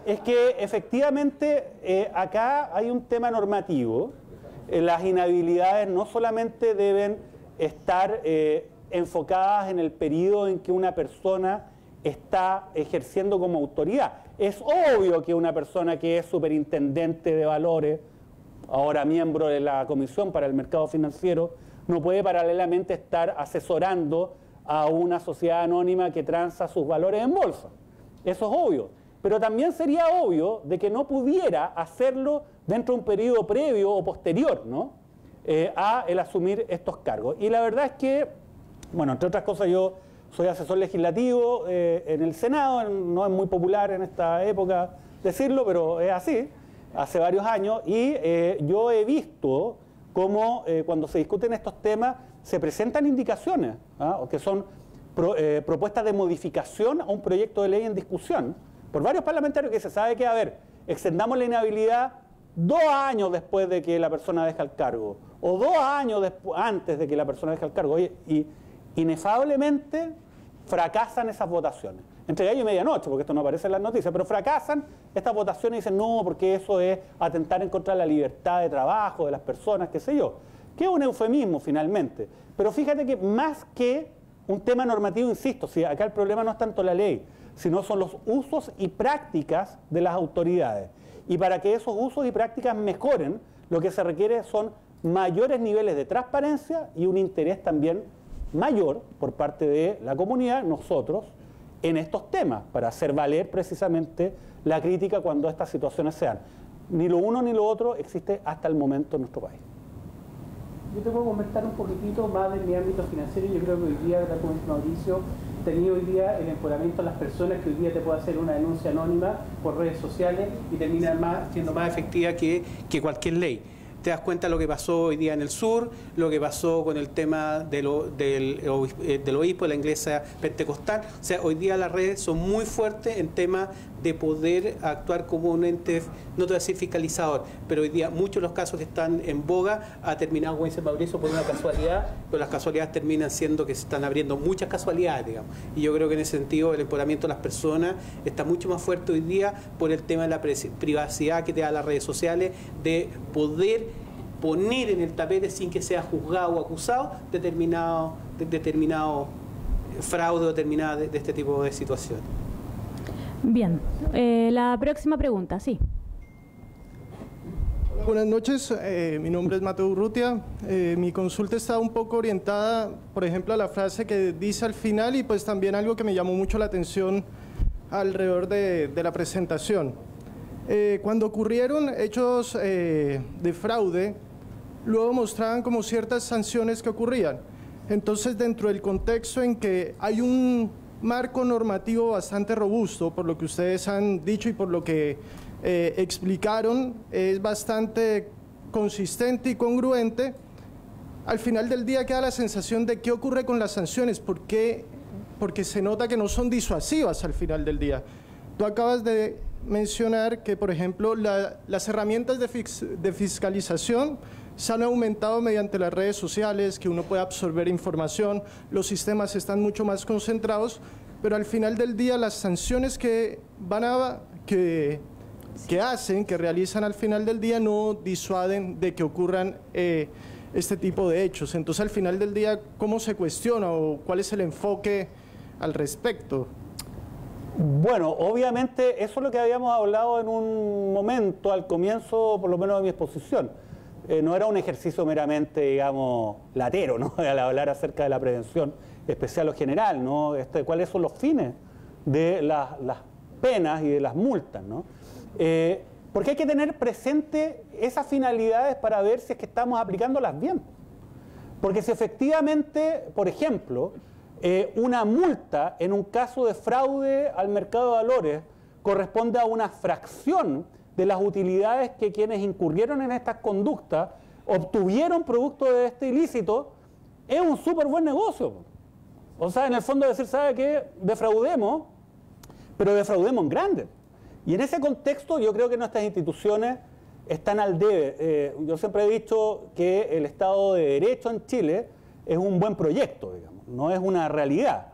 es que efectivamente acá hay un tema normativo. Las inhabilidades no solamente deben estar enfocadas en el periodo en que una persona está ejerciendo como autoridad. Es obvio que una persona que es superintendente de valores, ahora miembro de la Comisión para el Mercado Financiero, no puede paralelamente estar asesorando a una sociedad anónima que transa sus valores en bolsa. Eso es obvio. Pero también sería obvio de que no pudiera hacerlo dentro de un periodo previo o posterior, ¿no? A el asumir estos cargos. Y la verdad es que, bueno, entre otras cosas yo soy asesor legislativo en el Senado, no es muy popular en esta época decirlo, pero es así, hace varios años, y yo he visto cómo cuando se discuten estos temas se presentan indicaciones, o que son propuestas de modificación a un proyecto de ley en discusión, por varios parlamentarios que se sabe que, a ver, extendamos la inhabilidad 2 años después de que la persona deja el cargo, o 2 años antes de que la persona deja el cargo. Oye, y inefablemente fracasan esas votaciones. Entre gallo y medianoche, porque esto no aparece en las noticias, pero fracasan estas votaciones y dicen no, porque eso es atentar en contra de la libertad de trabajo de las personas, qué sé yo. Que es un eufemismo finalmente. Pero fíjate que más que un tema normativo, insisto, si acá el problema no es tanto la ley, sino son los usos y prácticas de las autoridades. Y para que esos usos y prácticas mejoren, lo que se requiere son mayores niveles de transparencia y un interés también mayor por parte de la comunidad, nosotros, en estos temas, para hacer valer precisamente la crítica cuando estas situaciones se dan. Ni lo uno ni lo otro existe hasta el momento en nuestro país. Yo te puedo comentar un poquitito más de mi ámbito financiero. Yo creo que hoy día, como dice Mauricio, tenía hoy día el empoderamiento de las personas, que hoy día te puede hacer una denuncia anónima por redes sociales y termina siendo más efectiva que cualquier ley. Te das cuenta de lo que pasó hoy día en el sur, lo que pasó con el tema del obispo de la iglesia pentecostal. O sea, hoy día las redes son muy fuertes en temas de poder actuar como un ente, no te voy a decir fiscalizador, pero hoy día muchos de los casos que están en boga ha terminado, como dice Mauricio, por una casualidad, pero las casualidades terminan siendo que se están abriendo muchas casualidades, digamos. Y yo creo que en ese sentido el empoderamiento de las personas está mucho más fuerte hoy día por el tema de la privacidad que te da las redes sociales, de poder poner en el tapete sin que sea juzgado o acusado determinado fraude o determinada de este tipo de situaciones. Bien, la próxima pregunta, sí. Hola, buenas noches, mi nombre es Mateo Urrutia. Mi consulta está un poco orientada, por ejemplo, a la frase que dice al final y pues también algo que me llamó mucho la atención alrededor de la presentación. Cuando ocurrieron hechos de fraude, luego mostraban como ciertas sanciones que ocurrían. Entonces, dentro del contexto en que hay un marco normativo bastante robusto, por lo que ustedes han dicho y por lo que explicaron, es bastante consistente y congruente, al final del día queda la sensación de qué ocurre con las sanciones, porque se nota que no son disuasivas al final del día. Tú acabas de mencionar que, por ejemplo, las herramientas de fiscalización se han aumentado mediante las redes sociales, que uno puede absorber información, los sistemas están mucho más concentrados, pero al final del día las sanciones que realizan al final del día no disuaden de que ocurran este tipo de hechos. Entonces, al final del día, ¿cómo se cuestiona o cuál es el enfoque al respecto? Bueno, obviamente eso es lo que habíamos hablado en un momento al comienzo, por lo menos de mi exposición. No era un ejercicio meramente, digamos, latero, ¿no? Al hablar acerca de la prevención especial o general, ¿no? ¿Cuáles son los fines de las penas y de las multas, ¿no? Porque hay que tener presente esas finalidades para ver si es que estamos aplicándolas bien. Porque si efectivamente, por ejemplo, una multa en un caso de fraude al mercado de valores corresponde a una fracción de las utilidades que quienes incurrieron en estas conductas obtuvieron producto de este ilícito, es un súper buen negocio. O sea, en el fondo decir, ¿sabe qué? Defraudemos, pero defraudemos en grande. Y en ese contexto yo creo que nuestras instituciones están al debe. Yo siempre he dicho que el Estado de Derecho en Chile es un buen proyecto, digamos, no es una realidad.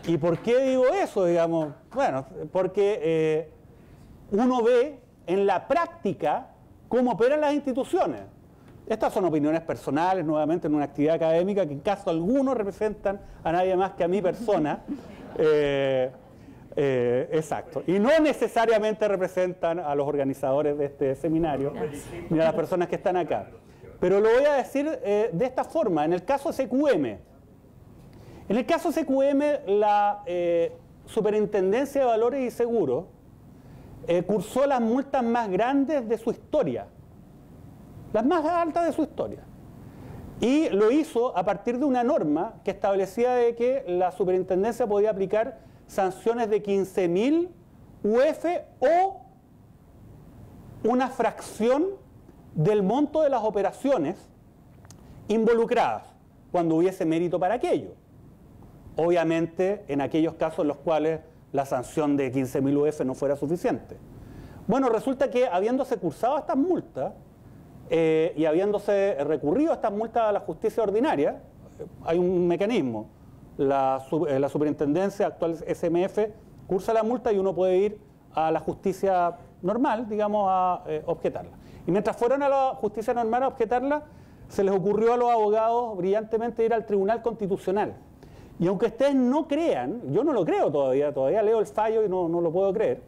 ¿Y por qué digo eso, digamos? Bueno, porque uno ve en la práctica cómo operan las instituciones. Estas son opiniones personales, nuevamente en una actividad académica que en caso alguno representan a nadie más que a mi persona. Exacto. Y no necesariamente representan a los organizadores de este seminario, ni a las personas que están acá. Pero lo voy a decir de esta forma. En el caso SQM, la Superintendencia de Valores y Seguros cursó las multas más grandes de su historia, las más altas de su historia. Y lo hizo a partir de una norma que establecía de que la superintendencia podía aplicar sanciones de 15.000 UF o una fracción del monto de las operaciones involucradas, cuando hubiese mérito para aquello. Obviamente, en aquellos casos en los cuales la sanción de 15.000 UF no fuera suficiente. Bueno, resulta que habiéndose cursado estas multas y habiéndose recurrido a estas multas a la justicia ordinaria, hay un mecanismo. La superintendencia actual SMF cursa la multa y uno puede ir a la justicia normal, digamos, a objetarla. Y mientras fueron a la justicia normal a objetarla, se les ocurrió a los abogados brillantemente ir al Tribunal Constitucional. Y aunque ustedes no crean, yo no lo creo todavía leo el fallo y no lo puedo creer,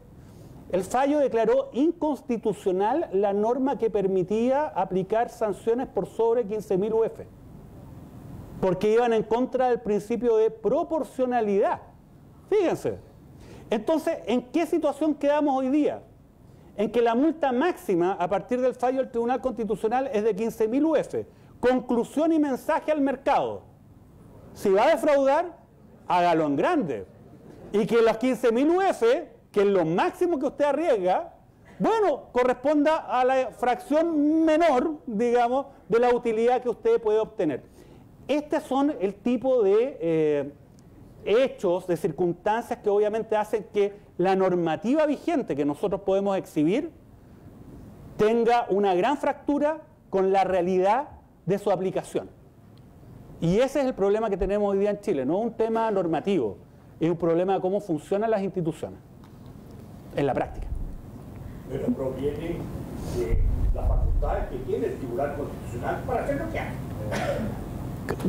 el fallo declaró inconstitucional la norma que permitía aplicar sanciones por sobre 15.000 UF, porque iban en contra del principio de proporcionalidad. Fíjense. Entonces, ¿en qué situación quedamos hoy día? En que la multa máxima a partir del fallo del Tribunal Constitucional es de 15.000 UF. Conclusión y mensaje al mercado. Si va a defraudar, hágalo en grande. Y que los 15.000 UF, que es lo máximo que usted arriesga, bueno, corresponda a la fracción menor, digamos, de la utilidad que usted puede obtener. Estos son el tipo de hechos, de circunstancias que obviamente hacen que la normativa vigente que nosotros podemos exhibir tenga una gran fractura con la realidad de su aplicación. Y ese es el problema que tenemos hoy día en Chile. No es un tema normativo, es un problema de cómo funcionan las instituciones en la práctica. Pero proviene de las facultades que tiene el Tribunal Constitucional para hacer lo que hace.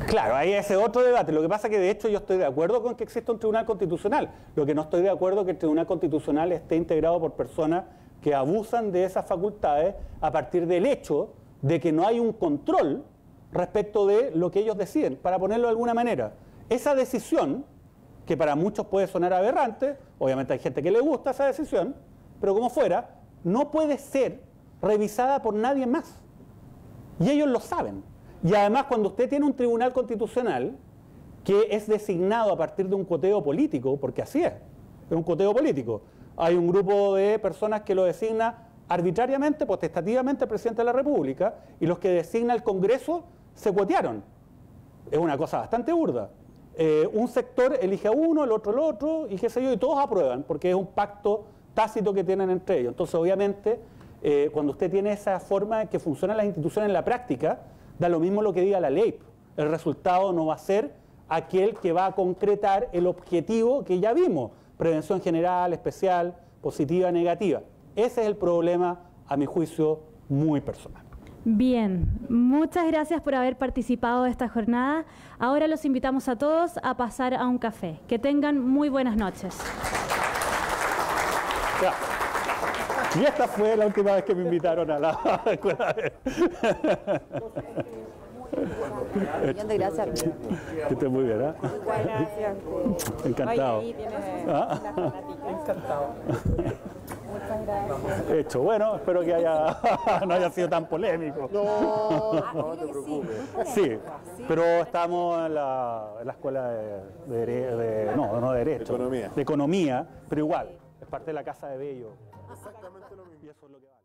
Claro, ahí ese otro debate. Lo que pasa es que de hecho yo estoy de acuerdo con que exista un Tribunal Constitucional. Lo que no estoy de acuerdo es que el Tribunal Constitucional esté integrado por personas que abusan de esas facultades a partir del hecho de que no hay un control respecto de lo que ellos deciden, para ponerlo de alguna manera. Esa decisión, que para muchos puede sonar aberrante, obviamente hay gente que le gusta esa decisión, pero como fuera, no puede ser revisada por nadie más. Y ellos lo saben. Y además, cuando usted tiene un Tribunal Constitucional que es designado a partir de un coteo político, porque así es un coteo político, hay un grupo de personas que lo designa arbitrariamente, potestativamente el presidente de la República, y los que designa el Congreso se cuotearon. Es una cosa bastante burda. Un sector elige a uno, el otro, y qué sé yo, y todos aprueban, porque es un pacto tácito que tienen entre ellos. Entonces, obviamente, cuando usted tiene esa forma de que funcionan las instituciones en la práctica, da lo mismo lo que diga la ley. El resultado no va a ser aquel que va a concretar el objetivo que ya vimos. Prevención general, especial, positiva, negativa. Ese es el problema, a mi juicio, muy personal. Bien, muchas gracias por haber participado de esta jornada. Ahora los invitamos a todos a pasar a un café. Que tengan muy buenas noches. Ya. Y esta fue la última vez que me invitaron a la escuela. Gracias. Que esté muy bien, ¿eh? Gracias. Encantado. Encantado. Muchas gracias. Hecho. Bueno, espero que no haya sido tan polémico. No te preocupes. Sí, pero estamos en la escuela no de Derecho. Economía. De Economía, pero igual, es parte de la Casa de Bello. Exactamente lo mismo. Y eso es lo que vale.